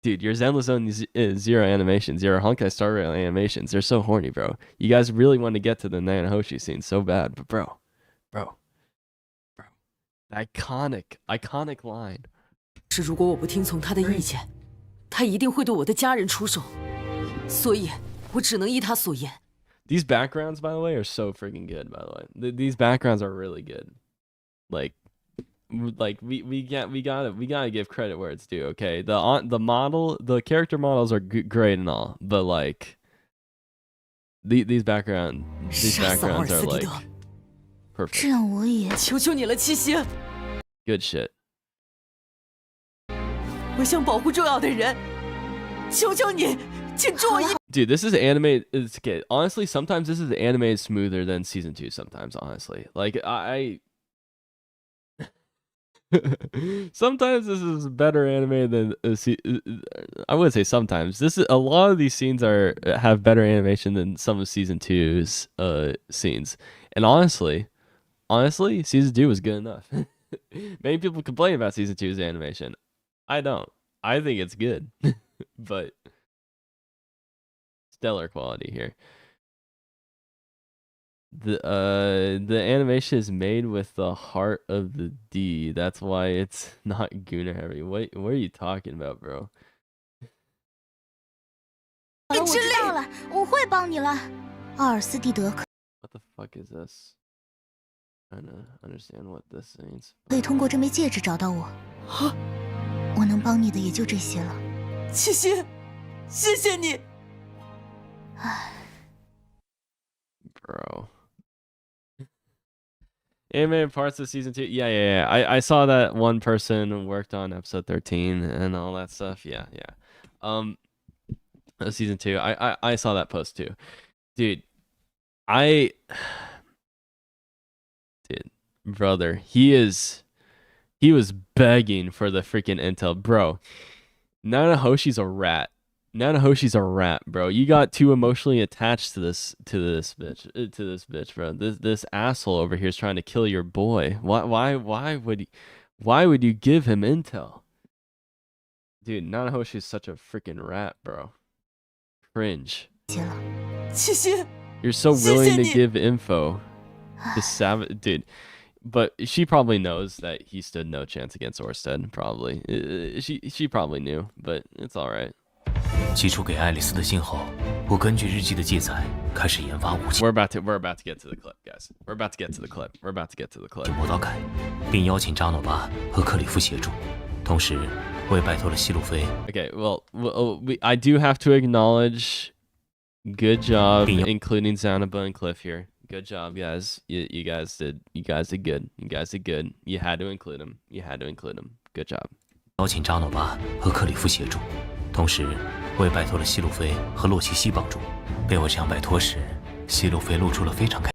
Dude, your Zenless Zone Zero animations, your Honkai Star Rail animations, they're so horny, bro. You guys really want to get to the Nanahoshi scene so bad, but bro, iconic line. 是如果我不听从他的意见，他一定会对我的家人出手，所以我只能依他所言。 These backgrounds, by the way, are so freaking good. By the way, these backgrounds are really good. Like we gotta give credit where it's due. Okay, the character models are great and all, but like these backgrounds are like perfect. 这样我也求求你了，七夕！ Good shit. 我想保护重要的人，求求你，请助我一。 Dude, this is anime. It's okay. Honestly, sometimes this is animated smoother than season 2. Sometimes, honestly, like I sometimes this is better anime than I wouldn't say sometimes. This is a lot of these scenes have better animation than some of season 2's scenes. And honestly, season 2 was good enough. Many people complain about season 2's animation. I don't. I think it's good, but stellar quality here. The animation is made with the heart of the D. That's why it's not Guna heavy. What are you talking about, bro? 我知道了，我会帮你了。阿尔斯蒂德 What the fuck is this? Trying to understand what this means. 可以通过这枚戒指找到我。我能帮你的也就这些了。七夕，谢谢你。 Bro. Animated parts of season 2. Yeah. I saw that one person worked on episode 13 and all that stuff. Yeah. Season 2. I saw that post too. Dude. Brother, he was begging for the freaking intel, bro. Nanahoshi's a rat. Nanahoshi's a rat, bro. You got too emotionally attached to this bitch, bro. This asshole over here is trying to kill your boy. Why would you give him intel? Dude, Nanahoshi's such a freaking rat, bro. Cringe. You're so willing to give info to savage, dude. But she probably knows that he stood no chance against Orsted. Probably, she probably knew, but it's all right. 寄出给爱丽丝的信后，我根据日记的记载开始研发武器。We're about to get to the clip, guys. We're about to get to the clip. 魔导改，并邀请扎诺巴和克里夫协助。同时，我也拜托了西路飞。Okay, well, I do have to acknowledge, good job including Zanaba and Cliff here. Good job, guys. You guys did good. You had to include him. Good job. 邀请扎诺巴和克里夫协助。 同时，我也拜托了西路飞和洛奇西帮助。被我这样拜托时，西路飞露出了非常开。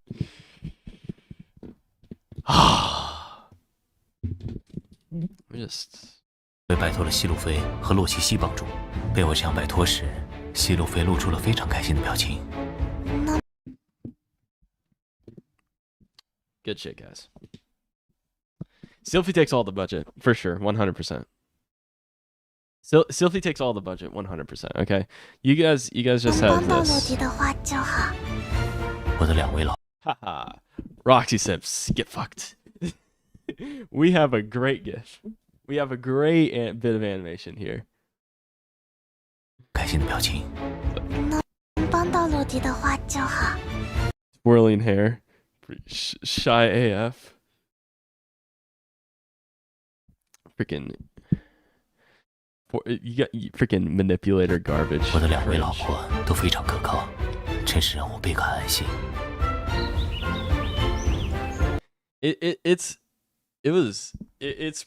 我也拜托了西路飞和洛奇西帮助。被我这样拜托时，西路飞露出了非常开心的表情。Good shit, guys. Sylphie takes all the budget for sure, 100%. Sylphie takes all the budget, 100%. Okay, you guys just have this. 我的两位老 Haha, Roxy Sips, get fucked. We have a great gif. We have a great bit of animation here. 开心的表情。帮到罗迪的话就好。 Swirling hair, shy AF. freaking you freaking manipulator garbage. 我的2位老婆都非常可靠，真是让我倍感安心。It's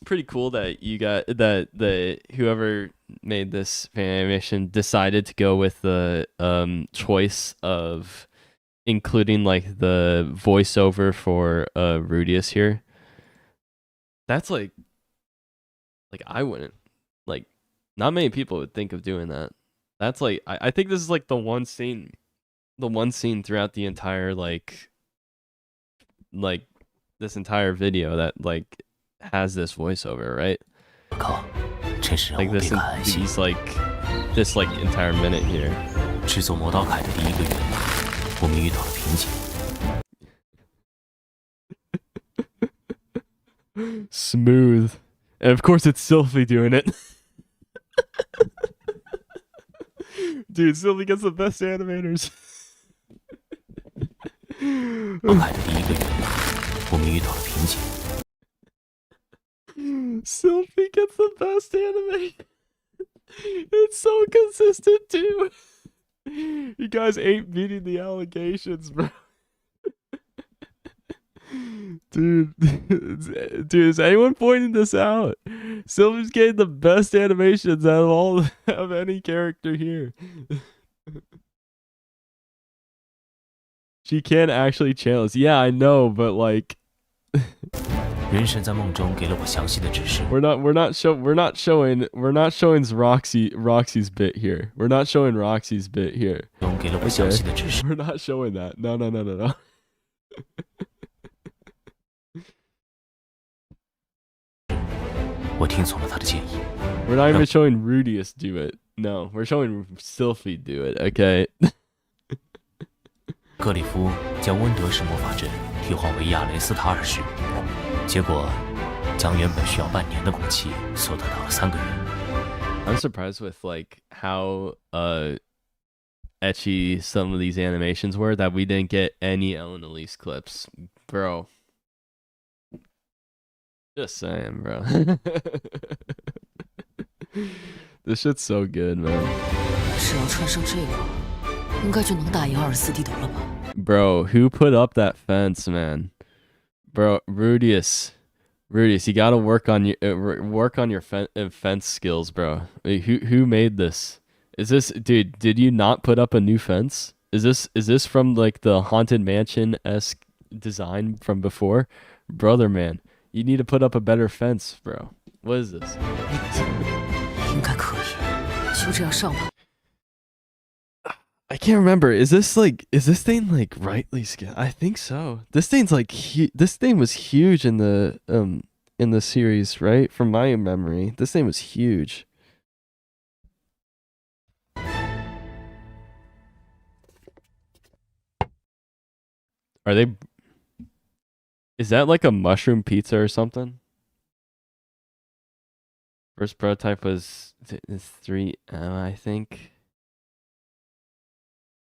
pretty cool that you got that whoever made this fan animation decided to go with the choice of including like the voiceover for Rudius here. That's like I wouldn't, like, not many people would think of doing that. That's like I think this is like the one scene throughout the entire like this entire video that like has this voiceover, right? 可靠，真是让 Like 我倍 this 感安心。 this entire minute here. 制作魔导铠的第1个月，我们遇到了瓶颈。 Smooth. And of course it's Sylphie doing it. Dude, Sylphie gets the best animators. 魔导铠的第1个月，我们遇到了瓶颈。 Sylphie gets the best animation. It's so consistent too. You guys ain't beating the allegations, bro. Dude, is anyone pointing this out? Sylphie's getting the best animations out of all of any character here. She can actually channel us. Yeah, I know, but like 人神在梦中给了我详细的指示。 we're not showing Roxy's bit here. We're not showing Roxy's bit here. 中给了我详细的指示。 We're not showing that. No. 我听从了他的建议。 We're not even showing Rudius do it. No, we're showing Sylphie do it. Okay. 格里夫将温德式魔法阵替换为亚雷斯塔尔式，结果将原本需要半年的工期缩短到了3个月。 I'm surprised with like how etchy some of these animations were that we didn't get any Ellen Elise clips, bro. Just saying, bro. This shit's so good, man. 只要穿上这个，应该就能打赢24蒂德了吧？ Bro, who put up that fence, man? Bro, Rudius, you gotta work on your fence skills, bro. Who made this? Is this, dude? Did you not put up a new fence? Is this from like the Haunted Mansion-esque design from before? Brother, man, you need to put up a better fence, bro. What is this? 应该可以，就这样上吧。 I can't remember. Is this thing like rightly scaled? I think so. This thing's like this thing was huge in the series, right? From my memory, this thing was huge. Are they? Is that like a mushroom pizza or something? First prototype was 3, I think.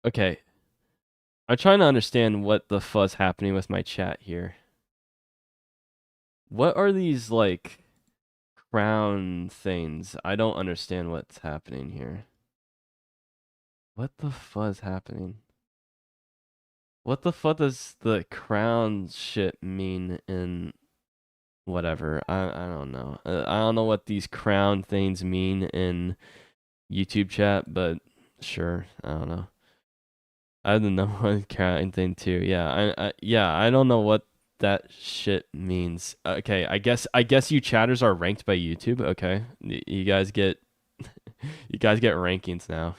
Okay. I'm trying to understand what the fuck's happening with my chat here. What are these, like, crown things? I don't understand what's happening here. What the fuck is happening? What the fuck does the crown shit mean in whatever? I don't know. I don't know what these crown things mean in YouTube chat, but sure, I don't know. I don't know what crown thing too. Yeah, I don't know what that shit means. Okay, I guess you chatters are ranked by YouTube. Okay, you guys get rankings now.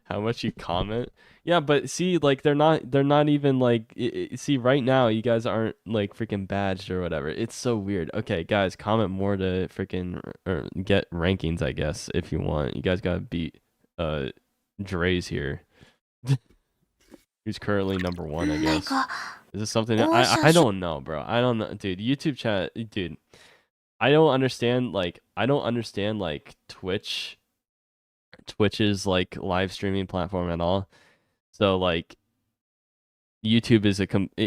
How much you comment? Yeah, but see, like they're not even like see right now you guys aren't like freaking badged or whatever. It's so weird. Okay, guys, comment more to freaking or get rankings, I guess, if you want. You guys gotta beat Dre's here. Who's currently number 1, I guess. Is this something I don't know, bro. I don't know, dude. YouTube chat, dude. I don't understand like Twitch's like live streaming platform at all. So like YouTube is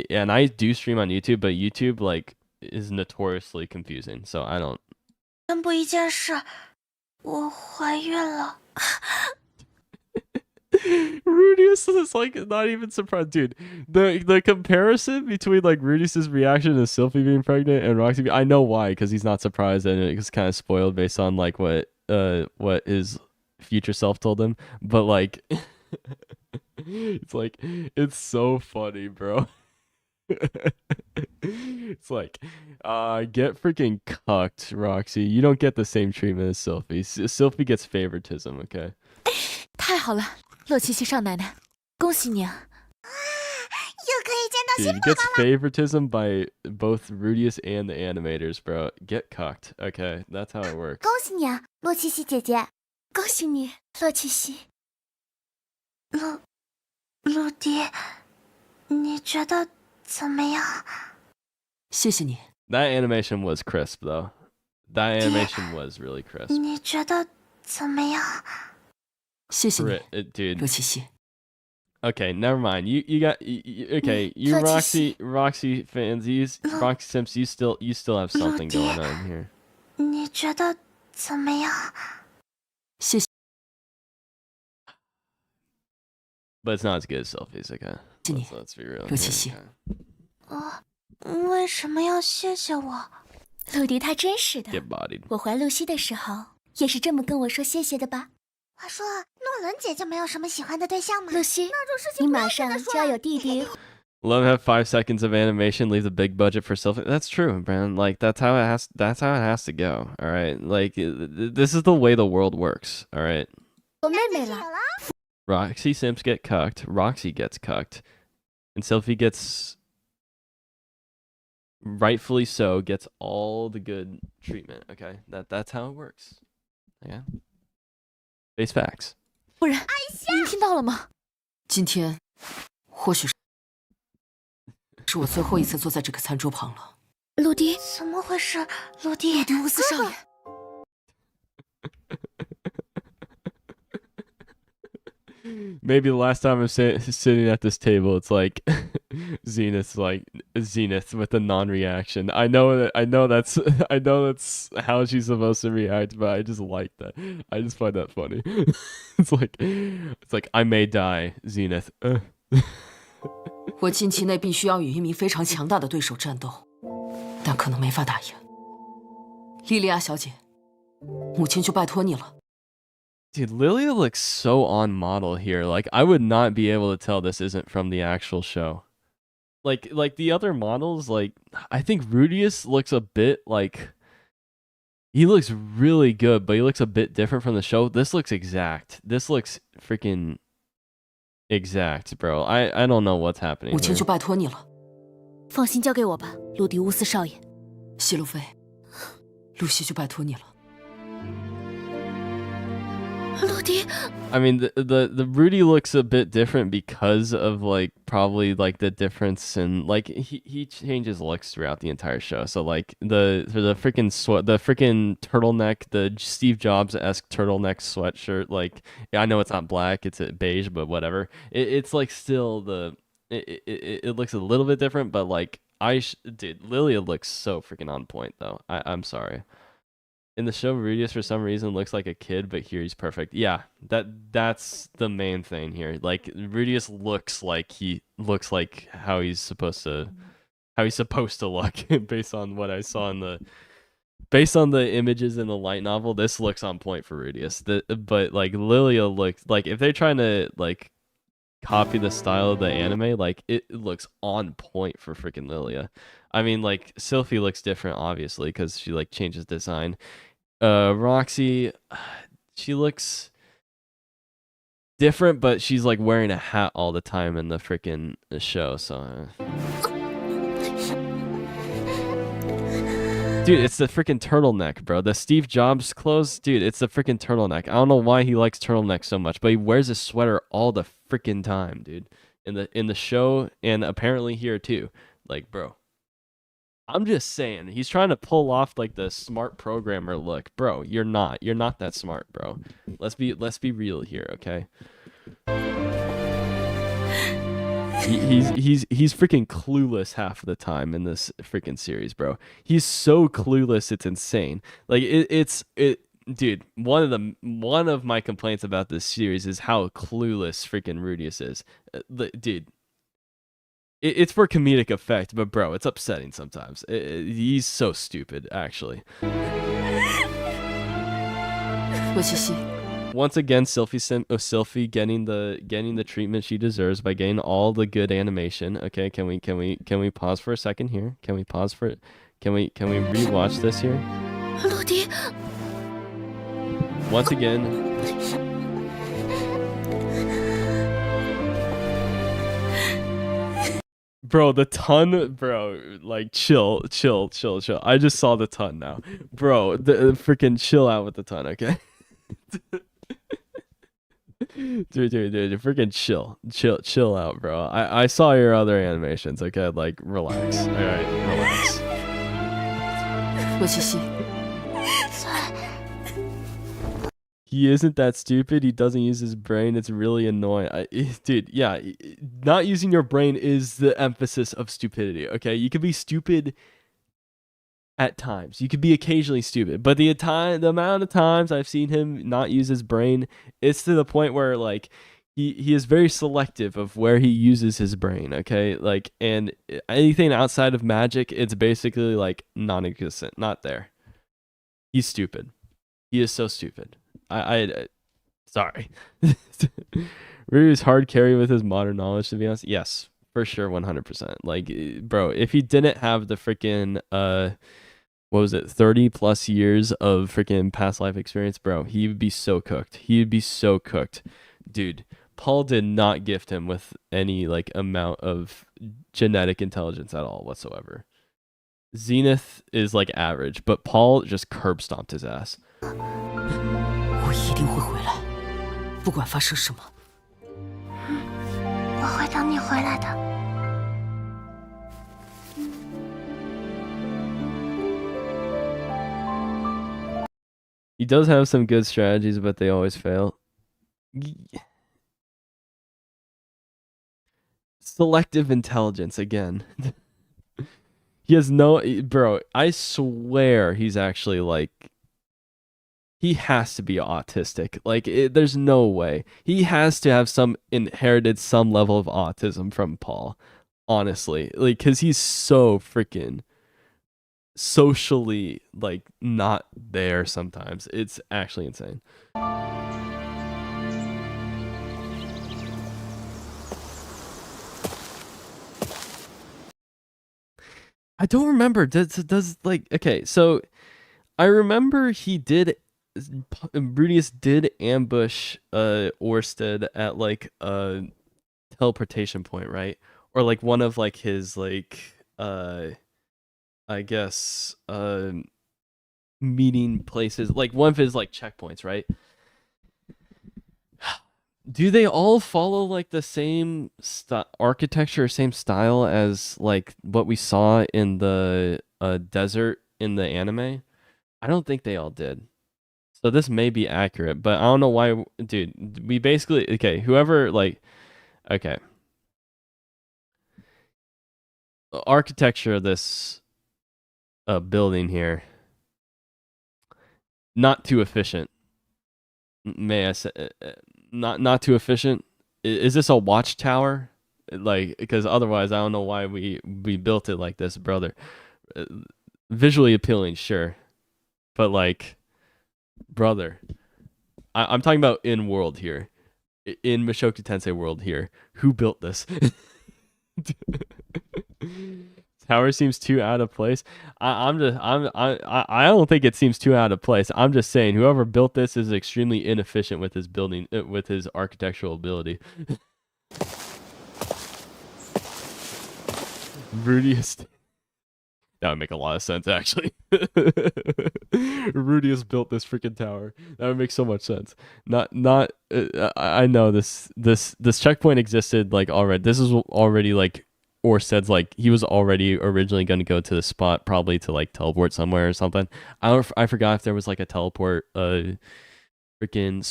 and I do stream on YouTube, but YouTube like is notoriously confusing. So I don't. 宣布一件事，我怀孕了。Rudius is like not even surprised, dude. The comparison between like Rudius's reaction to Sylphie being pregnant and Roxy, I know why, because he's not surprised and it was kind of spoiled based on like what his future self told him. But like, it's so funny, bro. It's like, get freaking cucked, Roxy. You don't get the same treatment as Sylphie. Sylphie gets favoritism, okay? 太好了，洛七七少奶奶，恭喜你啊！又可以见到 Dude, gets favoritism by both Rudius and the animators, bro. Get cucked. Okay, that's how it works. 恭喜你啊，洛七七姐姐！恭喜你，洛七七。陆迪，你觉得怎么样？谢谢你。 That animation was crisp, though. That animation was really crisp. 你觉得怎么样？谢谢你， Dude. 洛七夕。 Okay, never mind. You got okay. You Roxy fans, Roxy Simps, you still have something going on here. 你觉得怎么样？谢谢 But it's not as good as Sylphie's, okay? 你， Let's be real. 洛七夕。 为什么要谢谢我？陆迪他真是的， Get bodied. 我怀露西的时候也是这么跟我说谢谢的吧？话说，诺伦姐就没有什么喜欢的对象吗？露西，你马上就要有弟弟。 Let him have 5 seconds of animation. Leave the big budget for Sylphie. That's true, Brandon. Like that's how it has to go. All right. Like this is the way the world works. All right. 我妹妹了， Roxy Simps get cucked. Roxy gets cucked, and Sylphie gets, rightfully so, gets all the good treatment. Okay, that's how it works. Yeah. Face facts. 不然，您听到了吗？今天或许是我最后一次坐在这个餐桌旁了。陆迪，怎么回事？陆迪，迪乌斯少爷， Maybe the last time I'm sitting at this table, it's like Zenith with a non-reaction. I know that's how she's supposed to react, but I just like that. I just find that funny. It's like I may die, Zenith. 我近期内必须要与一名非常强大的对手战斗，但可能没法打赢。莉莉亚小姐，母亲就拜托你了。 Dude, Lilia looks so on model here. Like I would not be able to tell this isn't from the actual show. Like the other models, like I think Rudius looks a bit like he looks really good, but he looks a bit different from the show. This looks exact. This looks freaking exact, bro. I don't know what's happening. 母亲就拜托你了。放心交给我吧，陆迪乌斯少爷。希路菲，露西就拜托你了。 陆迪， I mean, the Rudy looks a bit different because of like probably like the difference in like he changes looks throughout the entire show. So like the freaking turtleneck, the Steve Jobs-esque turtleneck sweatshirt. Like I know it's not black, it's beige, but whatever. It's like still it looks a little bit different, but like dude, Lilia looks so freaking on point though. I'm sorry. In the show, Rudius for some reason looks like a kid, but here he's perfect. Yeah, that's the main thing here. Like Rudius looks like how he's supposed to look based on what I saw based on the images in the light novel. This looks on point for Rudius. But like Lilia looks like if they're trying to like copy the style of the anime, like it looks on point for freaking Lilia. I mean, like Sylphie looks different, obviously, because she like changes design. Roxy, she looks different, but she's like wearing a hat all the time in the freaking show. So, dude, it's the freaking turtleneck, bro. The Steve Jobs clothes, dude. It's the freaking turtleneck. I don't know why he likes turtlenecks so much, but he wears a sweater all the freaking time, dude. In the show and apparently here too. Like, bro. I'm just saying, he's trying to pull off like the smart programmer look, bro. You're not that smart, bro. Let's be real here, okay? He's freaking clueless half of the time in this freaking series, bro. He's so clueless, it's insane. Like dude, one of my complaints about this series is how clueless freaking Rudius is. Dude, it's for comedic effect, but bro, it's upsetting sometimes. He's so stupid, actually. 莫西西， Once again, Sylphie getting the treatment she deserves by getting all the good animation. Okay, can we pause for a second here? Can we pause for it? Can we rewatch this here? 陆迪， Once again. Bro, the ton, bro, like chill. I just saw the ton now. Bro, the freaking chill out with the ton, okay? Dude, freaking chill out, bro. I saw your other animations, okay? Like, relax. All right, relax. 莫西西， He isn't that stupid. He doesn't use his brain. It's really annoying. Dude, yeah, not using your brain is the emphasis of stupidity, okay? You can be stupid at times. You could be occasionally stupid, but the amount of times I've seen him not use his brain, it's to the point where like he is very selective of where he uses his brain, okay? Like, and anything outside of magic, it's basically like non-existent, not there. He's stupid. He is so stupid. I sorry. Ryu's hard carry with his modern knowledge, to be honest. Yes, for sure, 100%. Like, bro, if he didn't have the freaking what was it, 30 plus years of freaking past life experience, bro, he would be so cooked. He would be so cooked. Dude, Paul did not gift him with any like amount of genetic intelligence at all whatsoever. Zenith is like average, but Paul just curb stomped his ass. 我一定会回来，不管发生什么。我会等你回来的。 He does have some good strategies, but they always fail. Selective intelligence again. He has no, bro, I swear he's actually like, he has to be autistic. Like, there's no way. He has to have inherited some level of autism from Paul, honestly. Like, because he's so freaking socially, like, not there sometimes. It's actually insane. I don't remember. Does like, okay, so I remember Rudius did ambush Orsted at like a teleportation point, right? Or like one of like his like I guess meeting places, like one of his like checkpoints, right? Do they all follow like the same architecture, same style as like what we saw in the desert in the anime? I don't think they all did. So this may be accurate, but I don't know why, dude. We basically, okay, whoever like, okay. The architecture of this building here, not too efficient. May I say, not too efficient. Is this a watchtower? Like, because otherwise, I don't know why we built it like this, brother. Visually appealing, sure, but like, brother, I'm talking about in world here, in Mushoku Tensei world here. Who built this? Tower seems too out of place. I don't think it seems too out of place. I'm just saying whoever built this is extremely inefficient with his building, with his architectural ability. Rudius. That would make a lot of sense, actually. Rudius built this freaking tower. That would make so much sense. I know this checkpoint existed like already. This is already like, or said like he was already originally going to go to the spot, probably to like teleport somewhere or something. I forgot if there was like a teleport freaking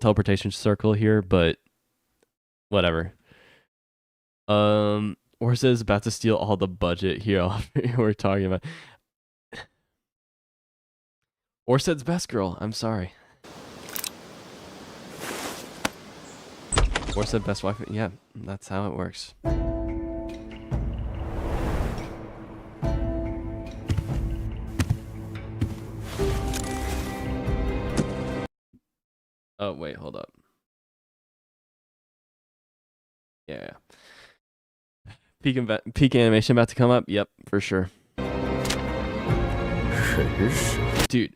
teleportation circle here, but whatever. Orsa is about to steal all the budget here. We're talking about Orsa's best girl. I'm sorry. Orsa best wife. Yeah, that's how it works. Oh wait, hold up. Yeah. Peak animation about to come up. Yep, for sure. Dude,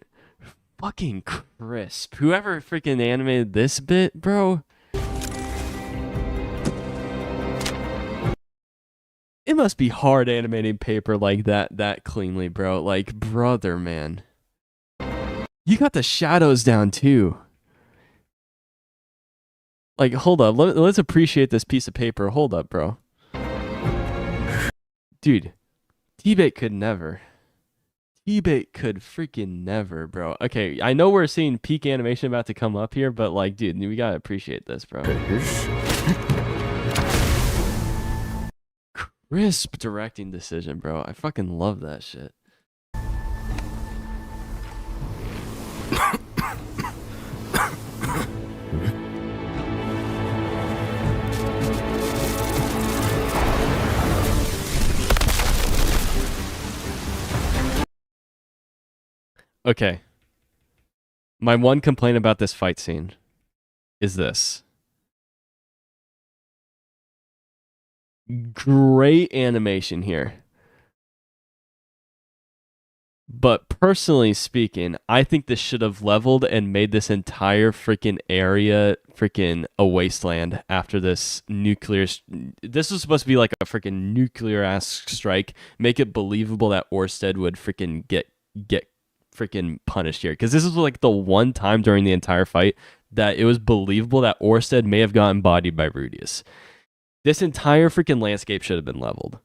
fucking crisp. Whoever freaking animated this bit, bro. It must be hard animating paper like that cleanly, bro. Like, brother, man. You got the shadows down too. Like, hold up. Let's appreciate this piece of paper. Hold up, bro. Dude, T-Bait could never. T-Bait could freaking never, bro. Okay, I know we're seeing peak animation about to come up here, but like, dude, we gotta appreciate this, bro. Crisp directing decision, bro. I fucking love that shit. Okay. My one complaint about this fight scene is this. Great animation here. But personally speaking, I think this should have leveled and made this entire freaking area freaking a wasteland after this nuclear. This was supposed to be like a freaking nuclear-ass strike. Make it believable that Orsted would freaking get freaking punished here. Because this is like the one time during the entire fight that it was believable that Orsted may have gotten bodied by Rudius. This entire freaking landscape should have been leveled.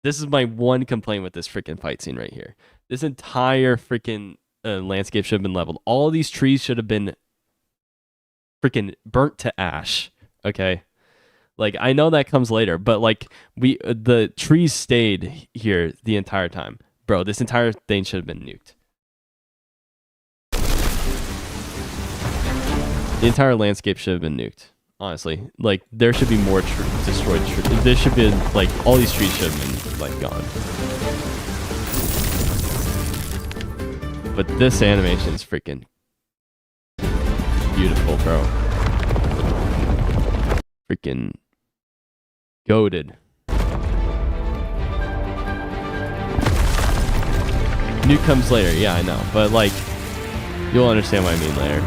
This is my one complaint with this freaking fight scene right here. This entire freaking landscape should have been leveled. All of these trees should have been freaking burnt to ash. Okay? Like, I know that comes later, but like, the trees stayed here the entire time. Bro, this entire thing should have been nuked. The entire landscape should have been nuked. Honestly, like, there should be more destroyed trees. There should be, like, all these trees should have been, like, gone. But this animation is freaking beautiful, bro. Freaking goated. Nuke comes later, yeah, I know. But, like, you'll understand what I mean later.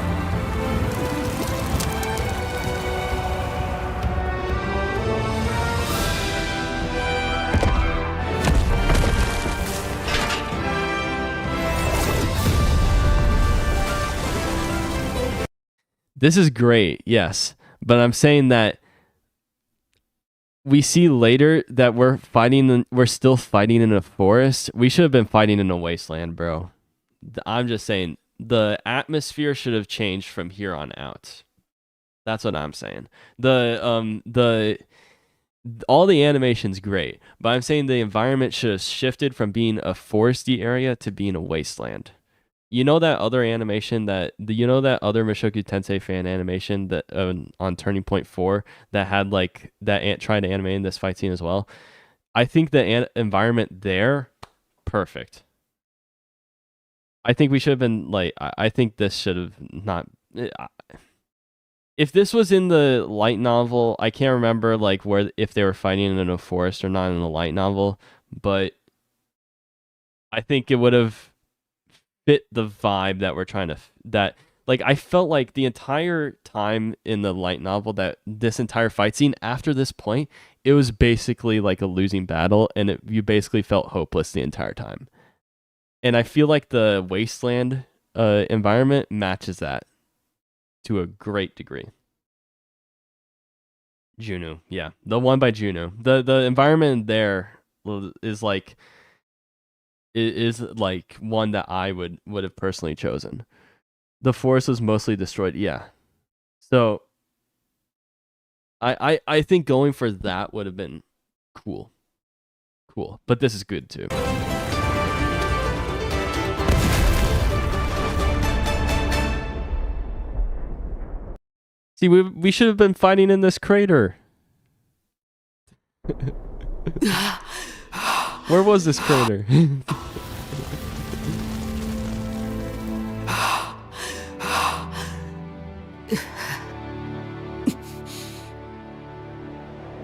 This is great, yes. But I'm saying that we see later that we're still fighting in a forest. We should have been fighting in a wasteland, bro. I'm just saying the atmosphere should have changed from here on out. That's what I'm saying. All the animation's great, but I'm saying the environment should have shifted from being a foresty area to being a wasteland. You know that other animation other Mushoku Tensei fan animation that on Turning Point 4 that had like that tried to animate in this fight scene as well? I think the environment there, perfect. I think we should have been like, I think this should have not. If this was in the light novel, I can't remember like if they were fighting in a forest or not in the light novel, but I think it would have fit the vibe that we're trying to like I felt like the entire time in the light novel that this entire fight scene after this point, it was basically like a losing battle, and you basically felt hopeless the entire time. And I feel like the wasteland environment matches that to a great degree. Juno, yeah, the one by Juno. The environment there is like one that I would have personally chosen. The forest was mostly destroyed, yeah. So I think going for that would have been cool. Cool. But this is good too. See, we should have been fighting in this crater. Where was this crater?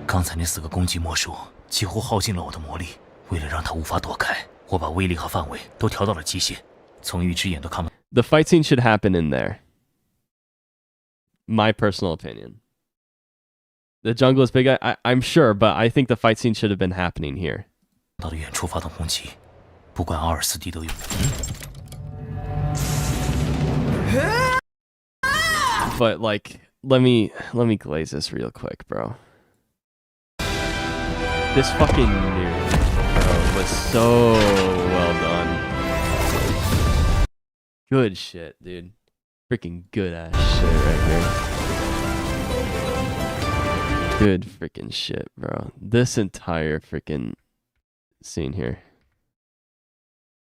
刚才那4个攻击魔术几乎耗尽了我的魔力，为了让他无法躲开，我把威力和范围都调到了极限，从一只眼都看不。The fight scene should happen in there. My personal opinion. The jungle is big. I'm sure, but I think the fight scene should have been happening here. 到了远处发动攻击，不管阿尔斯蒂都有。But like, let me glaze this real quick, bro. This fucking nuke, bro, was so well done. Good shit, dude. Freaking good ass shit right here. Good freaking shit, bro. This entire freaking scene here.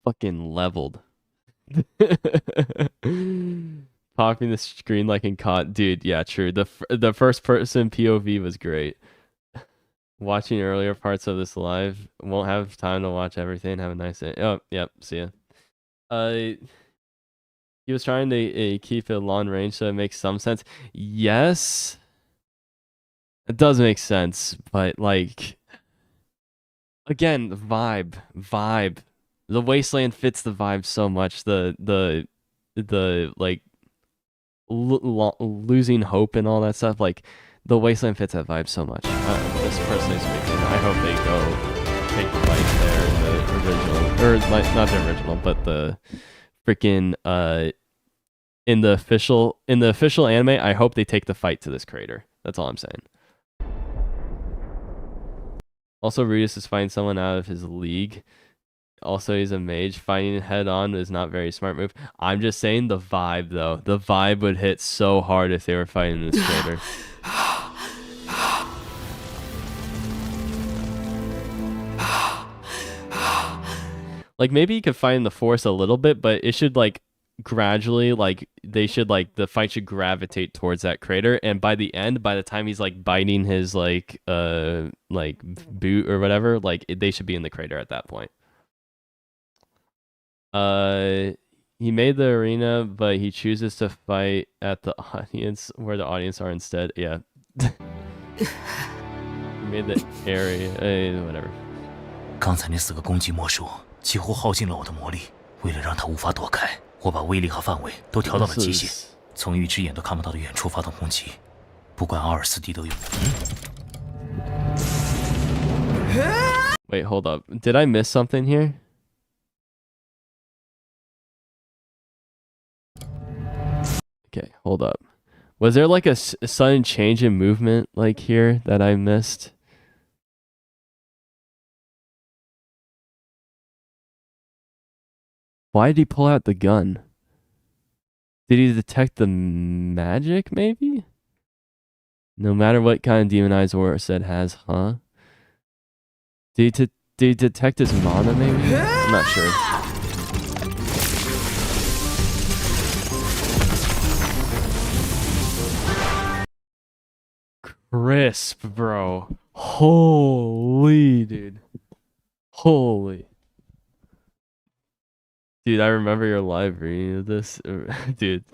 Fucking leveled. Popping the screen like in COD. Dude, yeah, true. The first person POV was great. Watching earlier parts of this live. Won't have time to watch everything. Have a nice day. Oh, yep. See ya. He was trying to keep it long range, so it makes some sense. Yes. It does make sense, but like... Again, the vibe. The wasteland fits the vibe so much. The like... losing hope and all that stuff. Like... The wasteland fits that vibe so much. Just personally speaking, I hope they go take the fight there in the original, or like not the original, but the freaking in the official anime. I hope they take the fight to this crater. That's all I'm saying. Also, Rudis is fighting someone out of his league. Also, he's a mage. Fighting head on is not a very smart move. I'm just saying the vibe though. The vibe would hit so hard if they were fighting in this crater. Like maybe you could find the force a little bit, but it should like gradually like the fight should gravitate towards that crater, and by the end, by the time he's like biting his like boot or whatever, like they should be in the crater at that point. He made the arena, but he chooses to fight at the audience where the audience are instead. Yeah. He made the area, whatever. 刚才那4个攻击魔术几乎耗尽了我的魔力，为了让他无法躲开，我把威力和范围都调到了极限，从一只眼都看不到的远处发动攻击，不管阿尔斯蒂都有。Wait, hold up. Did I miss something here? Okay, hold up. Was there like a sudden change in movement like here that I missed? Why did he pull out the gun? Did he detect the magic, maybe? No matter what kind of demon eyes Orset has, huh? Did he detect his mana, maybe? I'm not sure. Crisp, bro. Holy, dude. Holy. Dude, I remember your live reading of this. Dude,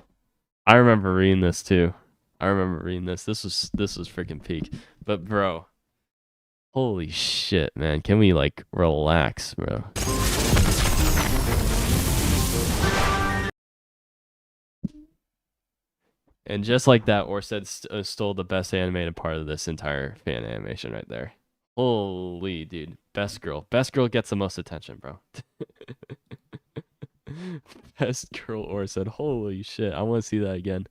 I remember reading this too. I remember reading this. This was freaking peak. But bro, holy shit, man. Can we like relax, bro? And just like that, Orset stole the best animated part of this entire fan animation right there. Holy, dude. Best girl. Best girl gets the most attention, bro. Best girl Orset. Holy shit. I want to see that again.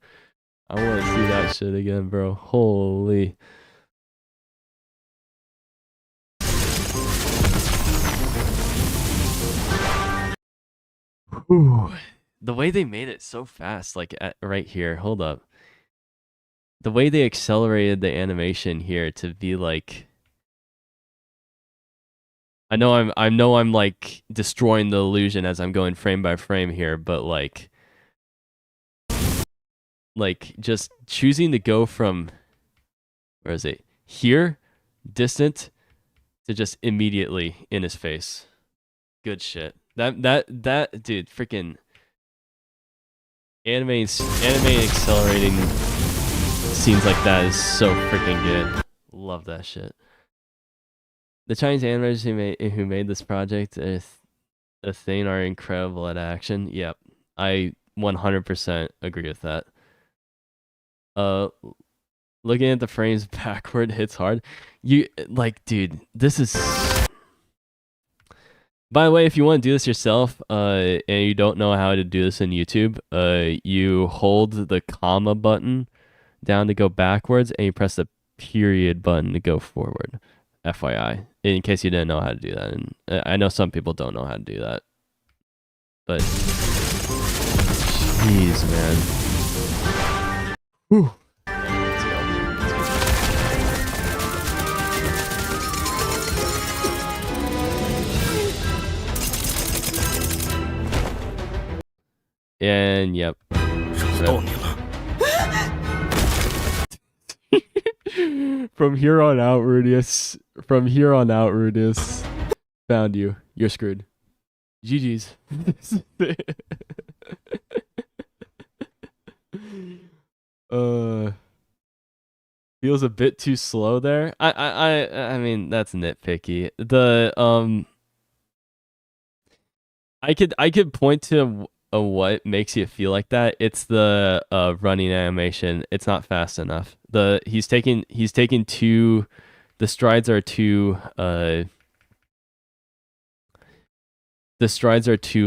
I want to see that shit again, bro. Holy. Whew. The way they made it so fast, like right here. Hold up. the way they accelerated the animation here to be like, I know I'm like destroying the illusion as I'm going frame by frame here, but like just choosing to go from, where is it? Here, distant, to just immediately in his face. Good shit. That dude, freaking anime accelerating scenes like that is so freaking good. Love that shit. The Chinese animators who made this project a thing are incredible at action. Yep, I 100% agree with that. Looking at the frames backward hits hard. You like, dude, this is. By the way, if you want to do this yourself, and you don't know how to do this in YouTube, you hold the comma button down to go backwards, and you press the period button to go forward. FYI, in case you didn't know how to do that, and I know some people don't know how to do that, but jeez, man. Whew. Let's go. And yep. From here on out, Rudius. From here on out, Rudius. Found you. You're screwed. GG's. Feels a bit too slow there. I mean, that's nitpicky. The I could point to what makes you feel like that. It's the running animation. It's not fast enough. He's taking too, the strides are too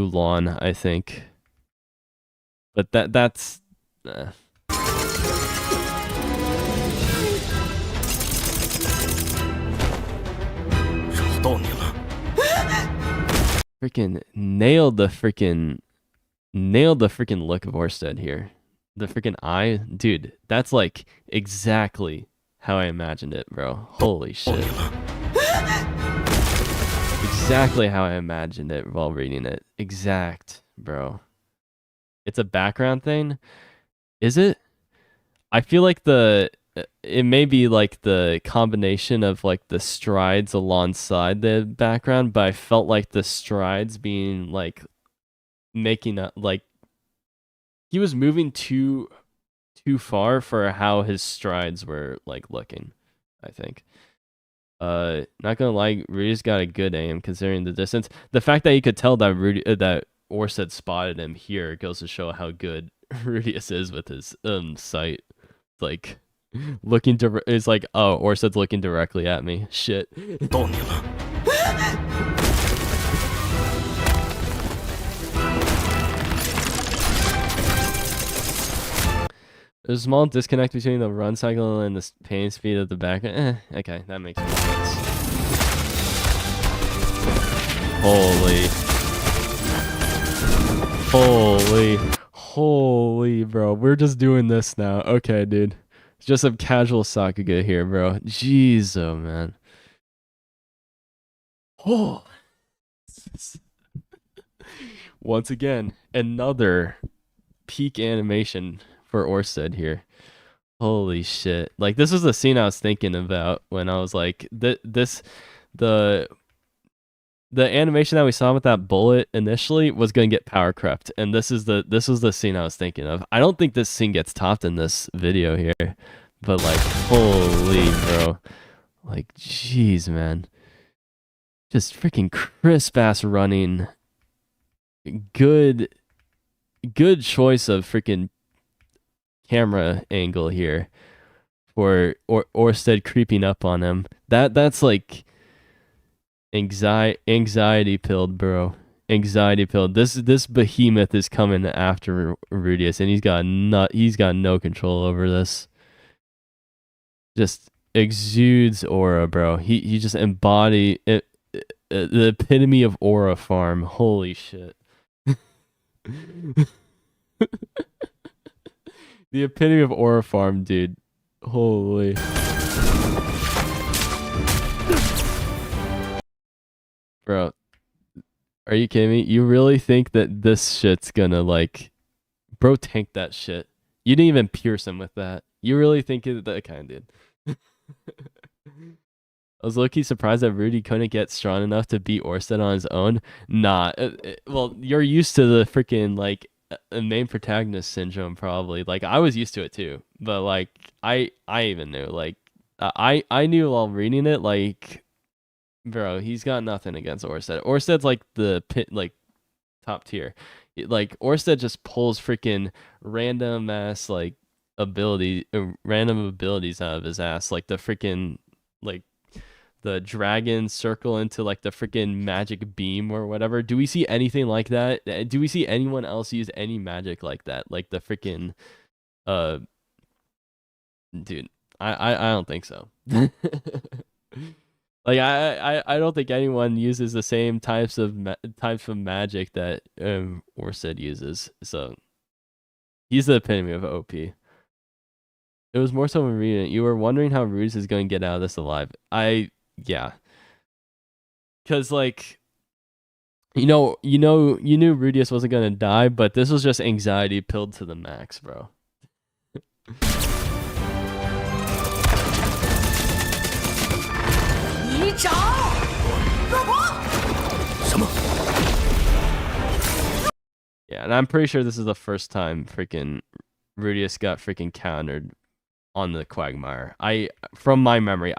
long, I think. But that's freaking nailed the freaking look of Orsted here. The freaking eye, dude, that's like exactly how I imagined it, bro. Holy shit. Exactly how I imagined it while reading it. Exact, bro. It's a background thing. Is it? I feel like it may be like the combination of like the strides alongside the background, but I felt like the strides being like making a, like, he was moving too far for how his strides were like looking, I think. Not gonna lie, Rudy's got a good aim considering the distance. The fact that you could tell that that Orsted spotted him here goes to show how good Rudius is with his sight. Like looking it's like, oh, Orsted's looking directly at me. Shit. There's a small disconnect between the run cycle and the pain speed of the back. Okay, that makes more sense. Holy, bro. We're just doing this now. Okay, dude. It's just some casual Sakuga here, bro. Jeez, oh, man. Oh. Once again, another peak animation for Orsted here. Holy shit. Like, this was the scene I was thinking about when I was like, the animation that we saw with that bullet initially was going to get power crept, and this was the scene I was thinking of. I don't think this scene gets topped in this video here, but like, holy bro, like, jeez, man, just freaking crisp ass running, good choice of freaking camera angle here for Orsted creeping up on him. That's like anxiety pilled, bro. Anxiety pilled. This behemoth is coming after Rudius, and he's got no control over this. Just exudes aura, bro. He just embody it, the epitome of aura farm. Holy shit. The epitome of aura farm, dude. Holy. Bro, are you kidding me? You really think that this shit's gonna like, bro, tank that shit. You didn't even pierce him with that. You really think that kind of did. I was low-key surprised that Rudy couldn't get strong enough to beat Orsted on his own. Nah, well, you're used to the freaking like main protagonist syndrome probably. Like I was used to it too, but like I even knew like I knew while reading it like, bro, he's got nothing against Orsted. Orsted's like the pit like top tier. Like Orsted just pulls freaking random ass like random abilities out of his ass, like the freaking like the dragon circle into like the freaking magic beam or whatever. Do we see anything like that? Do we see anyone else use any magic like that? Like the freaking dude, I don't think so. Like I don't think anyone uses the same types of magic that Orsted uses. So he's the epitome of OP. It was more so when reading it. You were wondering how Ruse is going to get out of this alive. Yeah. Cause like, you knew Rudius wasn't gonna die, but this was just anxiety pilled to the max, bro. Yeah, and I'm pretty sure this is the first time freaking Rudius got freaking countered on the Quagmire. From my memory,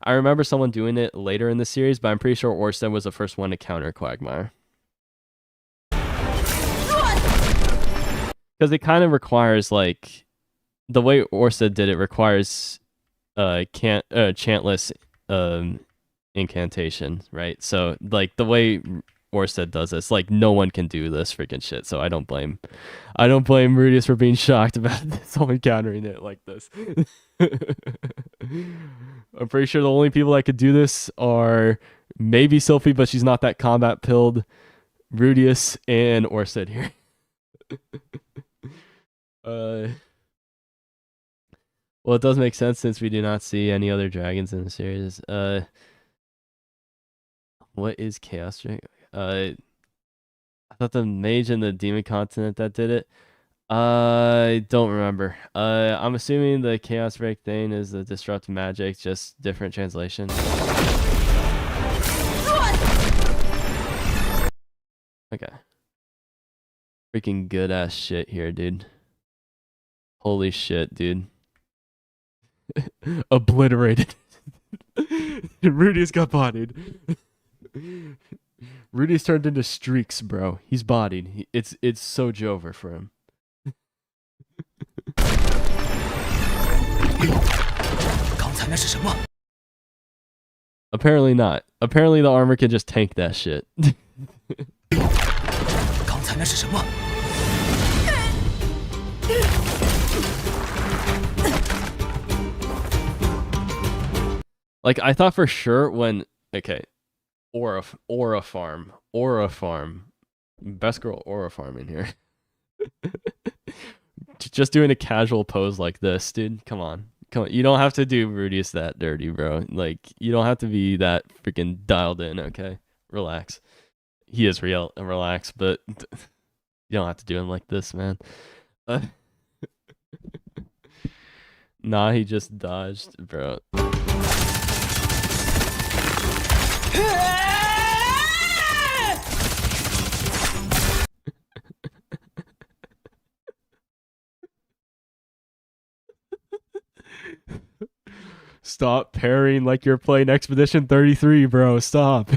I remember someone doing it later in the series, but I'm pretty sure Orsted was the first one to counter Quagmire. Because it kind of requires like the way Orsted did it requires chantless incantation, right? So like the way Orsted does this, like no one can do this freaking shit. So I don't blame Rudius for being shocked about someone countering it like this. I'm pretty sure the only people that could do this are maybe Sophie, but she's not that combat pilled, Rudius, and Orsted here. Well, it does make sense since we do not see any other dragons in the series. What is Chaos Dragon? I thought the mage and the demon continent that did it. I don't remember. I'm assuming the Chaos Break thing is the disrupt magic, just different translation. Okay. Freaking good ass shit here, dude. Holy shit, dude. Obliterated. Rudy's got bodied. Rudy's turned into streaks, bro. He's bodied. It's so Jover for him. Apparently not. Apparently the armor can just tank that shit. Like I thought for sure when Aura farm. Best girl Aura farm in here. Just doing a casual pose like this, dude. Come on. You don't have to do Rudius that dirty, bro. Like, you don't have to be that freaking dialed in, okay? Relax. He is real and relax, but you don't have to do him like this, man. Nah, he just dodged, bro. Stop parrying like you're playing Expedition 33, bro. Stop.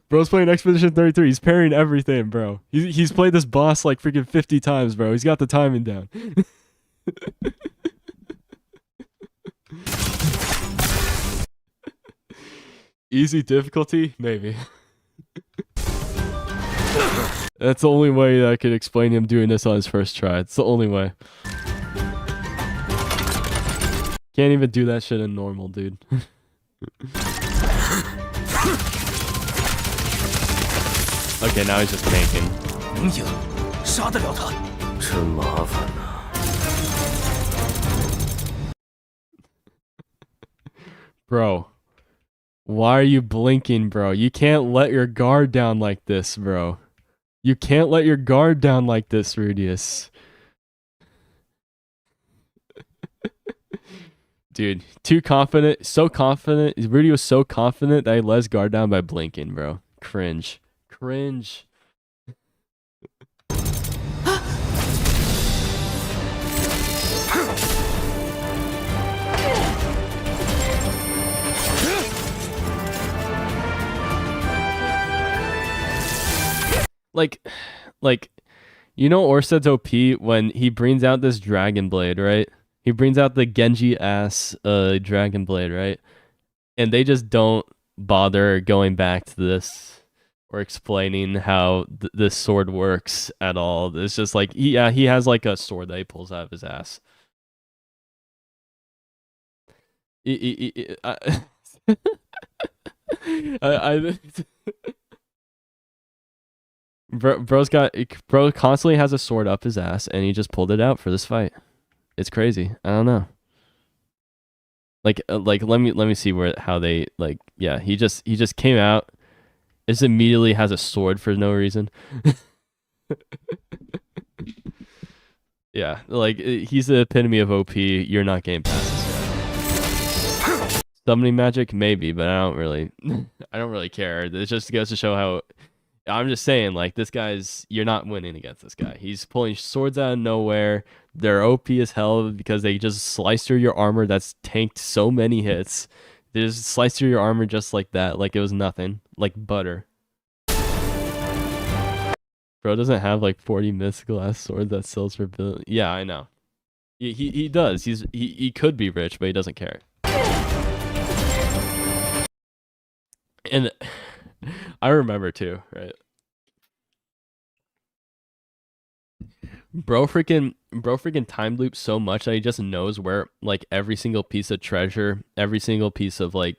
Bro's playing Expedition 33. He's parrying everything, bro. He's played this boss like freaking 50 times, bro. He's got the timing down. Easy difficulty? Maybe. That's the only way that I could explain him doing this on his first try. It's the only way. Can't even do that shit in normal, dude. Okay, now he's just tanking. 真麻烦呐。Bro, why are you blinking, bro? You can't let your guard down like this, bro. You can't let your guard down like this, Rudius. Dude, too confident, so confident. Rudy was so confident that he let his guard down by blinking, bro. Cringe. Cringe. Like, you know Orsted's OP when he brings out this Dragon Blade, right? He brings out the Genji ass Dragon Blade, right? And they just don't bother going back to this or explaining how this sword works at all. It's just like, he has like a sword that he pulls out of his ass. I bro constantly has a sword up his ass, and he just pulled it out for this fight. It's crazy. I don't know. Like let me see how they like. Yeah, he just came out. Just immediately has a sword for no reason. Yeah, like he's the epitome of OP. You're not getting past this guy. Summoning magic, maybe, but I don't really care. It just goes to show how. I'm just saying, like, this guy's, you're not winning against this guy. He's pulling swords out of nowhere. They're OP as hell because they just slice through your armor that's tanked so many hits. They just slice through your armor just like that, like it was nothing, like butter. Bro doesn't have like 40 mystical ass swords that sells for billion. Yeah, I know. He does. He could be rich, but he doesn't care. And I remember too, right? Bro freaking time loops so much that he just knows where like every single piece of treasure, every single piece of like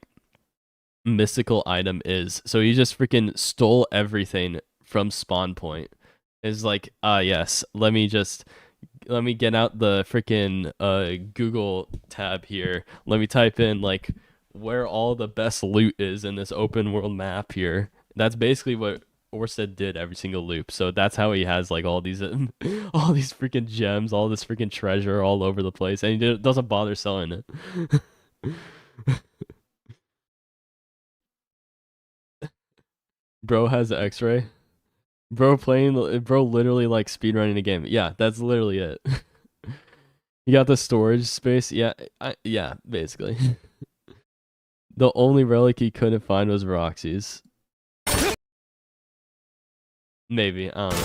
mystical item is. So he just freaking stole everything from spawn point. Is like, yes, let me get out the freaking Google tab here. Let me type in like where all the best loot is in this open world map here. That's basically what Orsted did every single loop. So that's how he has like all these freaking gems, all this freaking treasure all over the place, and he doesn't bother selling it. Bro has X-ray. Bro literally like speedrunning the game. Yeah, that's literally it. You got the storage space. Yeah, yeah, basically. The only relic he couldn't find was Roxy's. Maybe, I don't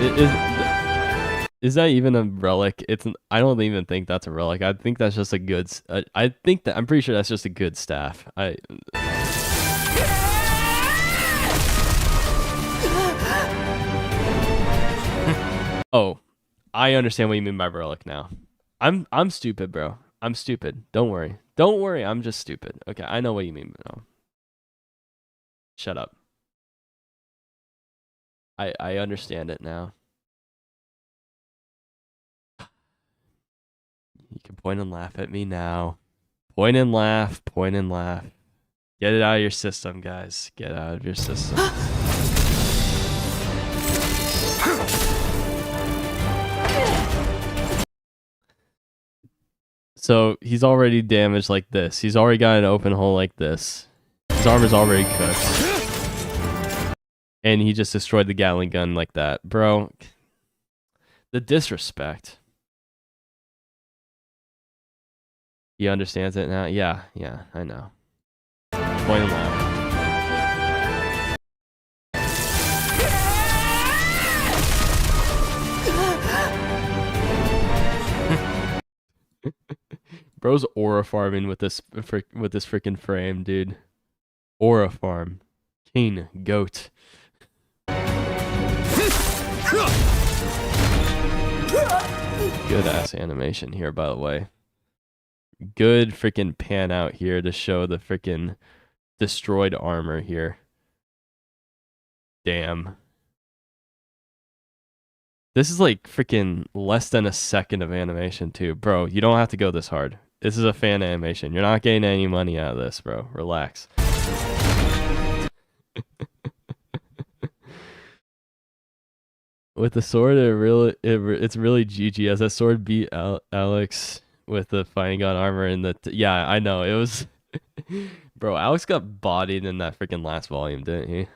know. Is that even a relic? I don't even think that's a relic. I think that's just a good. I'm pretty sure that's just a good staff. Oh, I understand what you mean by relic now. I'm stupid, bro. I'm stupid. Don't worry. Don't worry. I'm just stupid. Okay, I know what you mean. No. Shut up. I understand it now. You can point and laugh at me now. Point and laugh. Point and laugh. Get it out of your system, guys. Get it out of your system. So he's already damaged like this. He's already got an open hole like this. His armor's already cooked. And he just destroyed the Gatling gun like that. Bro, the disrespect. He understands it now? Yeah, I know. Point and laugh. Bro's aura farming with this freaking frame, dude. Aura farm. King goat. Good ass animation here, by the way. Good freaking pan out here to show the freaking destroyed armor here. Damn. This is like freaking less than a second of animation too, bro. You don't have to go this hard. This is a fan animation. You're not getting any money out of this, bro. Relax. With the sword, it's really GG. As that sword beat Alex with the fighting god armor and yeah, I know it was. Bro, Alex got bodied in that freaking last volume, didn't he?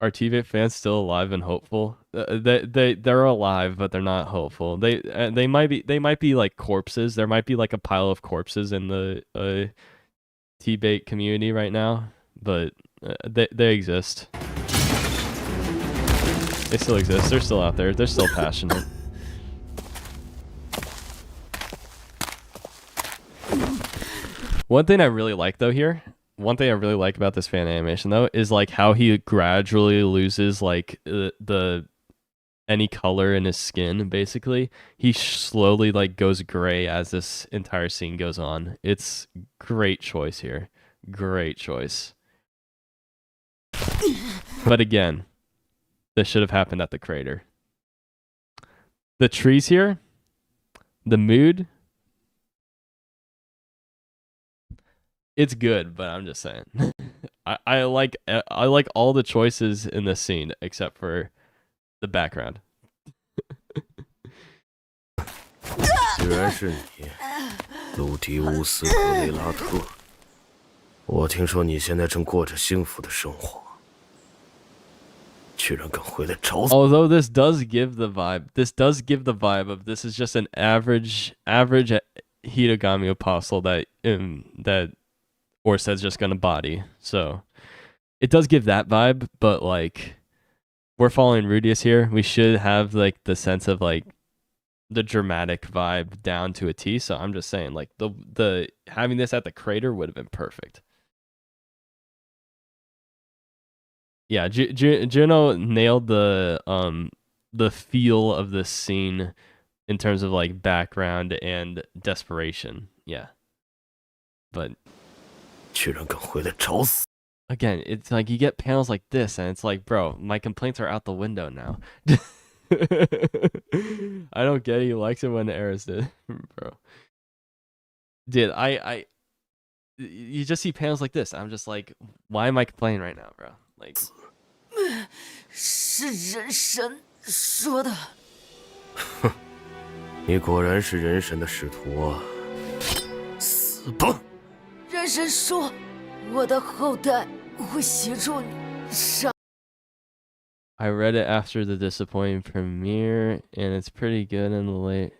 Are TV fans still alive and hopeful? They're alive, but they're not hopeful. They might be like corpses. There might be like a pile of corpses in the T-bait community right now, but they exist. They still exist. They're still out there. They're still passionate. One thing I really like though here. One thing I really like about this fan animation though is like how he gradually loses like the any color in his skin. Basically, he slowly like goes gray as this entire scene goes on. It's great choice here. Great choice. But again, this should have happened at the crater. The trees here, the mood. It's good, but I'm just saying. I like all the choices in this scene except for the background. 居然是你，鲁迪乌斯格雷拉特。我听说你现在正过着幸福的生活，居然敢回来找死！ Although this does give the vibe of this is just an average Hitogami apostle that Orsted's just gonna body. So it does give that vibe, but like we're following Rudius here. We should have like the sense of like the dramatic vibe down to a T. So I'm just saying like the having this at the crater would have been perfect. Yeah, Juno nailed the feel of this scene in terms of like background and desperation. Yeah. But 居然敢回来找死！ again, it's like you get panels like this, and it's like, bro, my complaints are out the window now. I don't get it. He likes it when Eris did, bro. Dude, you just see panels like this. I'm just like, why am I complaining right now, bro? Like, 是人神说的。你果然是人神的使徒啊！死吧！ 人神说，我的后代会协助你杀。 I read it after the disappointing premiere, and it's pretty good in the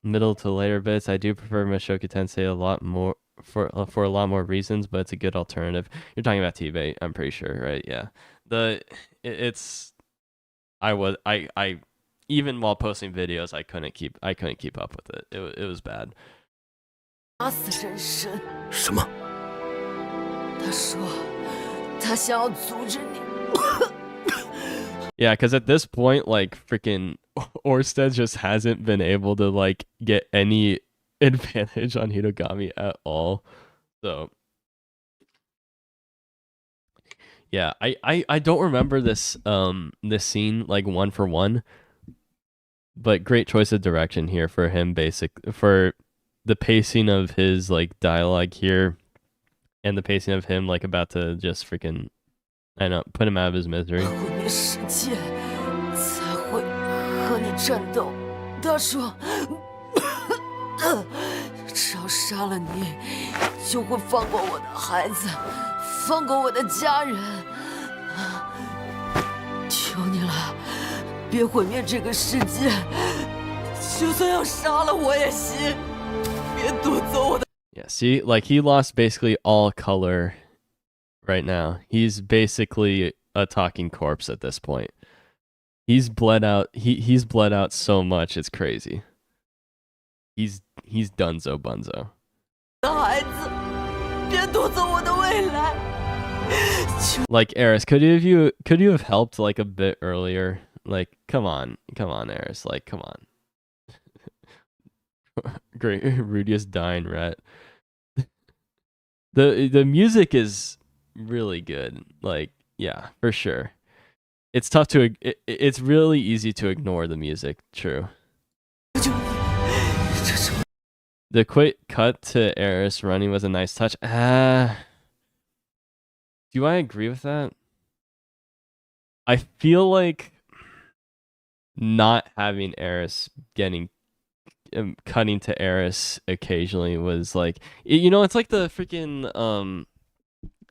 middle to later bits. I do prefer Mushoku Tensei a lot more for a lot more reasons, but it's a good alternative. You're talking about T-bait, I'm pretty sure, right? Yeah. I even while posting videos, I couldn't keep up with it. It was bad. 杀死人神。什么？他说，他想要阻止你。Yeah, because at this point, like freaking Orsted just hasn't been able to like get any advantage on Hitogami at all. So yeah, I don't remember this this scene like one for one, but great choice of direction here for him. For the pacing of his like dialogue here, and the pacing of him like about to just freaking, I know, put him out of his misery. 毁灭世界才会和你战斗。他说，只要杀了你，就会放过我的孩子，放过我的家人。求你了，别毁灭这个世界，就算要杀了我也行，别夺走我的。 Yeah, see, like he lost basically all color right now. He's basically a talking corpse at this point. He's bled out. He's bled out so much, it's crazy. He's donezo bunzo. 孩子，别夺走我的未来。 Like Eris, could you have helped like a bit earlier? Like, come on, Eris. Like, come on. Great, Rudius dying rat. The music is really good. Like, yeah, for sure. It's tough to it's really easy to ignore the music. True. The quick cut to Eris running was a nice touch. Do I agree with that? I feel like not having Eris getting cutting to Eris occasionally was like, you know, it's like the freaking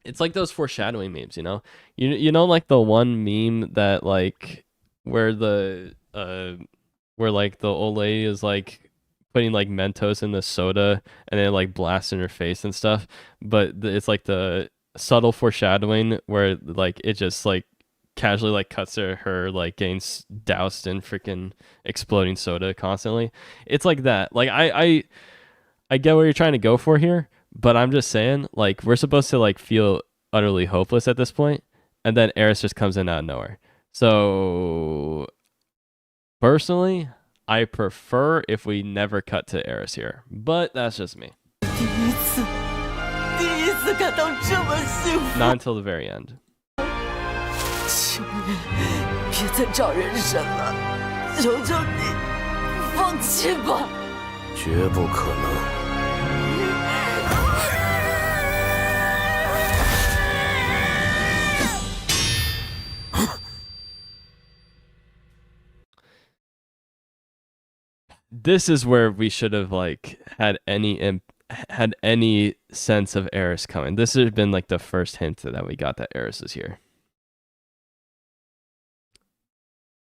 it's like those foreshadowing memes, you know? You know, like the one meme that like where the where like the old lady is like putting like Mentos in the soda and then like blasts in her face and stuff, but it's like the subtle foreshadowing where like it just like casually like cuts to her like getting doused in freaking exploding soda constantly. It's like that. Like I get what you're trying to go for here, but I'm just saying, like, we're supposed to like feel utterly hopeless at this point, and then Eris just comes in out of nowhere. So personally, I prefer if we never cut to Eris here, but that's just me. 第一次感到这么幸福。 Not until the very end. 求你别再找人审了，求求你，放弃吧。绝不可能。 This is where we should have like had any sense of Eris coming. This has been like the first hint that we got that Eris is here.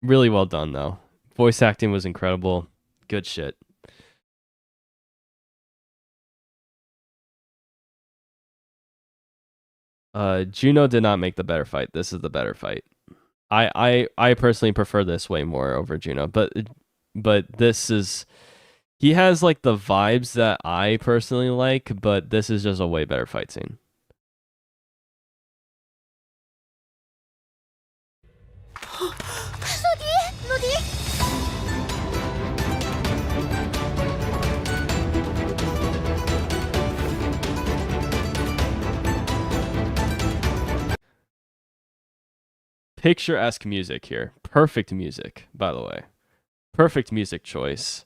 Really well done though. Voice acting was incredible. Good shit. Juno did not make the better fight. This is the better fight. I personally prefer this way more over Juno, but this is, he has like the vibes that I personally like, but this is just a way better fight scene. Picturesque music here. Perfect music, by the way. Perfect music choice.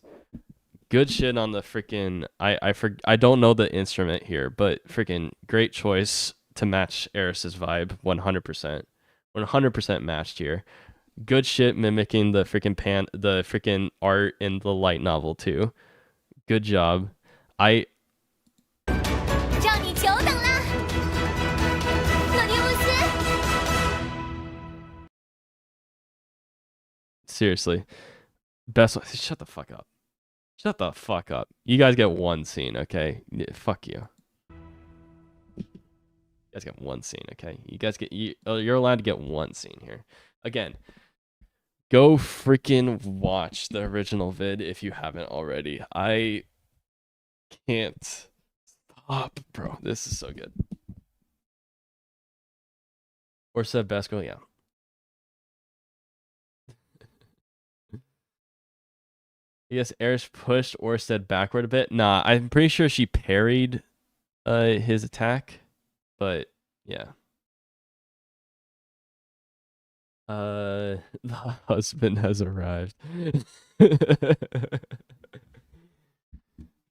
Good shit on the freaking I don't know the instrument here, but freaking great choice to match Eris's vibe 100%. 100% matched here. Good shit mimicking the freaking art in the light novel too. Good job. Seriously. Best. Shut the fuck up. Shut the fuck up. You guys get one scene, okay? Fuck you. You guys get one scene, okay? You guys get you're allowed to get one scene here. Again, go freaking watch the original vid if you haven't already. I can't stop, bro. This is so good. Or said best girl, yeah. Yes, Eris pushed Orsted backward a bit. Nah, I'm pretty sure she parried his attack, but yeah. The husband has arrived.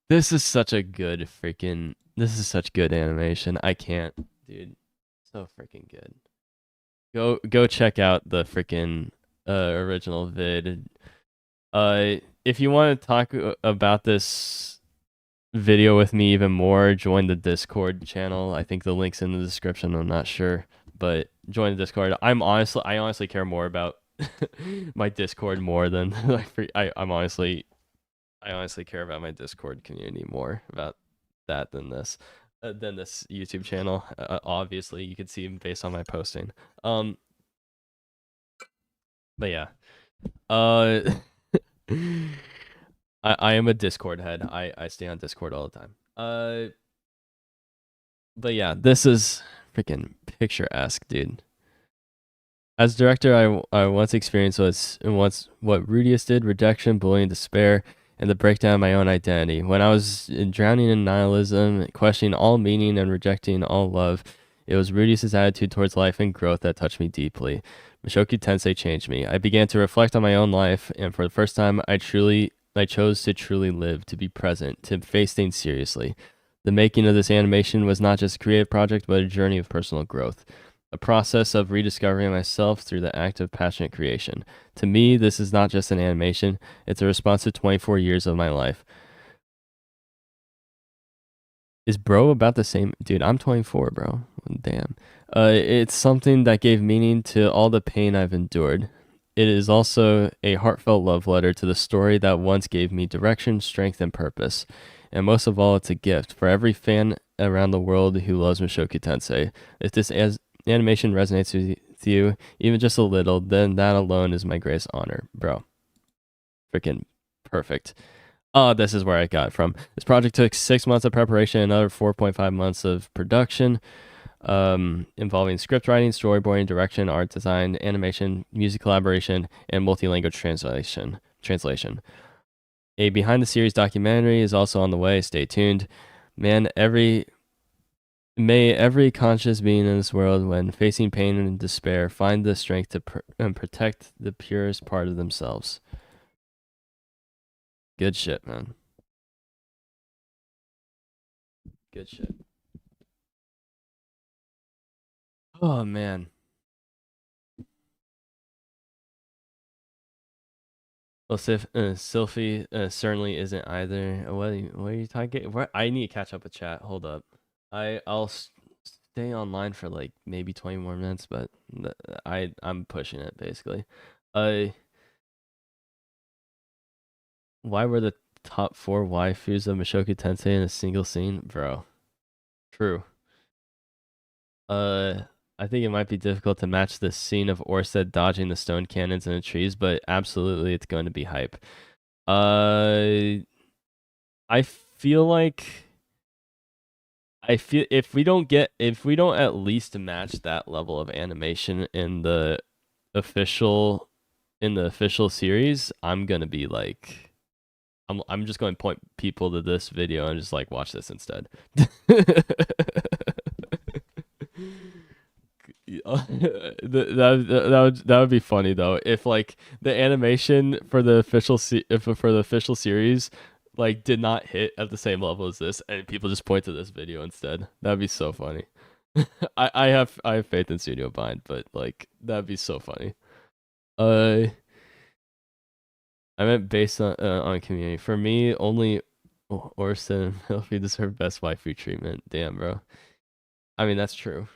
This is such a good freaking, this is such good animation. I can't, dude. So freaking good. Go check out the freaking original vid. If you want to talk about this video with me even more, join the Discord channel. I think the link's in the description. I'm not sure, but join the Discord. I honestly care more about my Discord more than like I honestly care about my Discord community more about that than this YouTube channel. Obviously, you could see based on my posting. But yeah. I am a Discord head. I stay on Discord all the time. But yeah, this is freaking picturesque, dude. As director, I once experienced what Rudius did: rejection, bullying, despair, and the breakdown of my own identity. When I was drowning in nihilism, questioning all meaning and rejecting all love, it was Rudy's attitude towards life and growth that touched me deeply. Mushoku Tensei changed me. I began to reflect on my own life, and for the first time, I chose to truly live, to be present, to face things seriously. The making of this animation was not just a creative project, but a journey of personal growth, a process of rediscovering myself through the act of passionate creation. To me, this is not just an animation, it's a response to 24 years of my life. Is bro about the same? Dude, I'm 24, bro. Damn. It's something that gave meaning to all the pain I've endured. It is also a heartfelt love letter to the story that once gave me direction, strength, and purpose. And most of all, it's a gift for every fan around the world who loves Mushoku Tensei. If this animation resonates with you, even just a little, then that alone is my greatest honor, bro. Freaking perfect. Oh, this is where I got it from. This project took 6 months of preparation and another 4.5 months of production, involving script writing, storyboarding, direction, art design, animation, music collaboration, and multi-language translation. A behind-the-series documentary is also on the way. Stay tuned. May every conscious being in this world, when facing pain and despair, find the strength to protect the purest part of themselves. Good shit, man. Good shit. Oh, man. Well, Sylphie certainly isn't either. What are you talking? I need to catch up with chat. Hold up. I'll stay online for like maybe 20 more minutes, but I'm pushing it basically. Why were the top 4 waifus of Mushoku Tensei in a single scene, bro? True. I think it might be difficult to match the scene of Orsted dodging the stone cannons in the trees, but absolutely it's going to be hype. I feel like if we don't at least match that level of animation in the official series, I'm gonna be like, I'm just going to point people to this video and just like watch this instead. that would be funny though, if like the animation for the official series like did not hit at the same level as this, and people just point to this video instead. That'd be so funny. I have faith in Studio Bind, but like that'd be so funny. I meant based on community. For me, only Orson and Milfy deserve best waifu treatment. Damn, bro. I mean, that's true.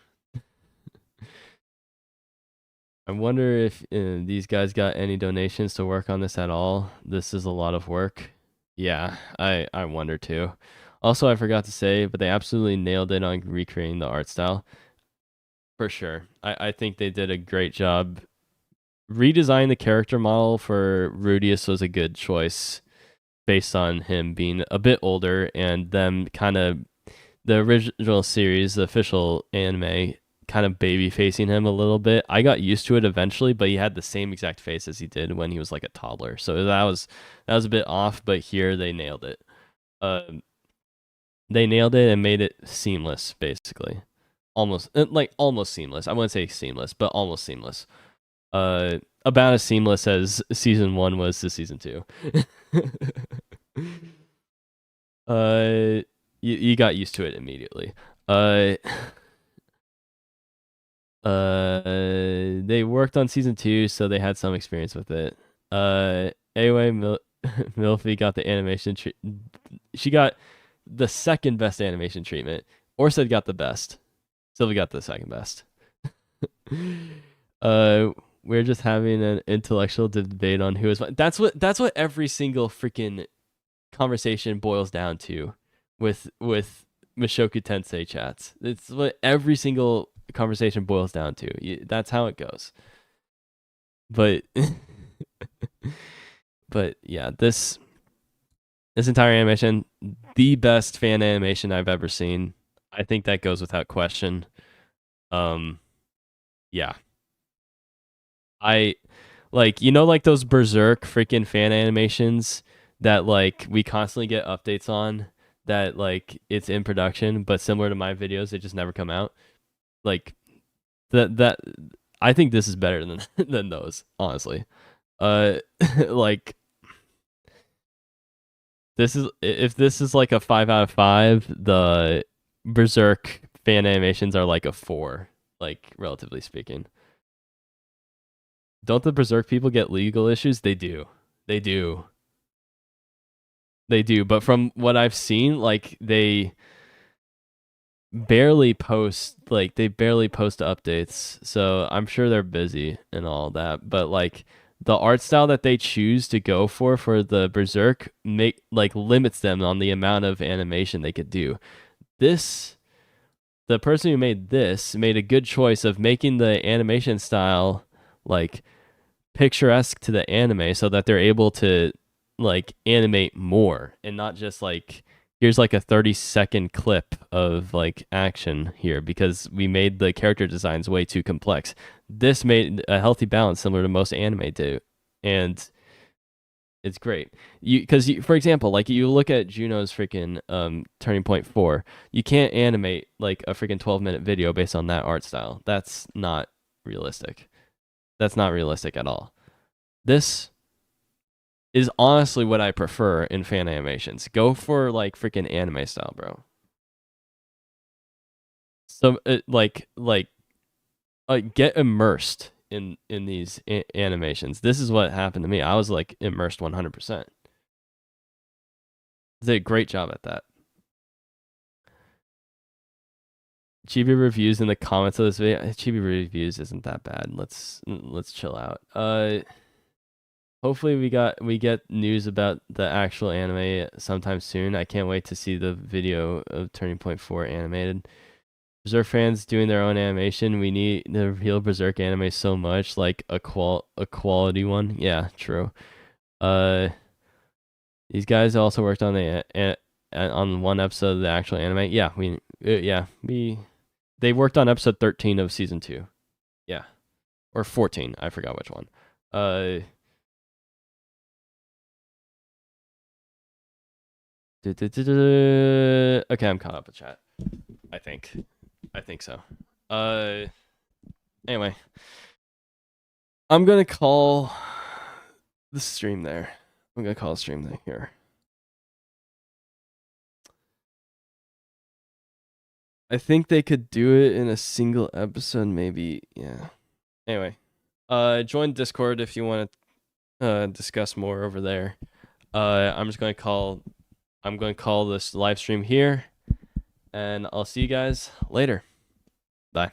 I wonder if these guys got any donations to work on this at all. This is a lot of work. Yeah, I wonder too. Also, I forgot to say, but they absolutely nailed it on recreating the art style. For sure. I think they did a great job. Redesigning the character model for Rudius was a good choice based on him being a bit older, and them kind of, the original series, the official anime, kind of baby facing him a little bit. I got used to it eventually, but he had the same exact face as he did when he was like a toddler. So that was a bit off, but here they nailed it. They nailed it and made it seamless, basically. Almost seamless. I wouldn't say seamless, but almost seamless. About as seamless as season 1 was to season 2. You got used to it immediately. They worked on season 2, so they had some experience with it. Anyway, Milfy got the animation she got the second best animation treatment. Orsted got the best. Sylvie got the second best. We're just having an intellectual debate on who is. That's what every single freaking conversation boils down to with Mushoku Tensei chats. It's what every single conversation boils down to. That's how it goes. But but yeah, this entire animation, the best fan animation I've ever seen. I think that goes without question. Yeah. I like, like those Berserk freaking fan animations that like we constantly get updates on, that like it's in production, but similar to my videos, they just never come out. Like that I think this is better than than those, honestly. Like this is, if this is like a 5 out of 5, the Berserk fan animations are like a 4, like relatively speaking. Don't the Berserk people get legal issues? They do. They do. They do. But from what I've seen, like they barely post updates. So I'm sure they're busy and all that. But like the art style that they choose to go for the Berserk limits them on the amount of animation they could do. The person who made this made a good choice of making the animation style like picturesque to the anime, so that they're able to like animate more and not just like, here's like a 30-second clip of like action here, because we made the character designs way too complex. This made a healthy balance similar to most anime do, and it's great. Because for example, like you look at Juno's freaking Turning Point 4, you can't animate like a freaking 12-minute video based on that art style. That's not realistic. That's not realistic at all. This is honestly what I prefer in fan animations. Go for like freaking anime style, bro. So get immersed in these animations. This is what happened to me. I was like immersed 100%. They did a great job at that. Chibi reviews in the comments of this video. Chibi reviews isn't that bad. Let's chill out. Hopefully we get news about the actual anime sometime soon. I can't wait to see the video of Turning Point 4 animated. Berserk fans doing their own animation. We need the real Berserk anime so much, like a quality one. Yeah, true. These guys also worked on on one episode of the actual anime. Yeah, they worked on episode 13 of season 2. Yeah. Or 14, I forgot which one. Okay, I'm caught up with chat. I think so. Anyway, I'm gonna call the stream there. I'm gonna call a stream there here. I think they could do it in a single episode, maybe. Yeah. Anyway, join Discord if you want to discuss more over there. I'm going to call this live stream here, and I'll see you guys later. Bye.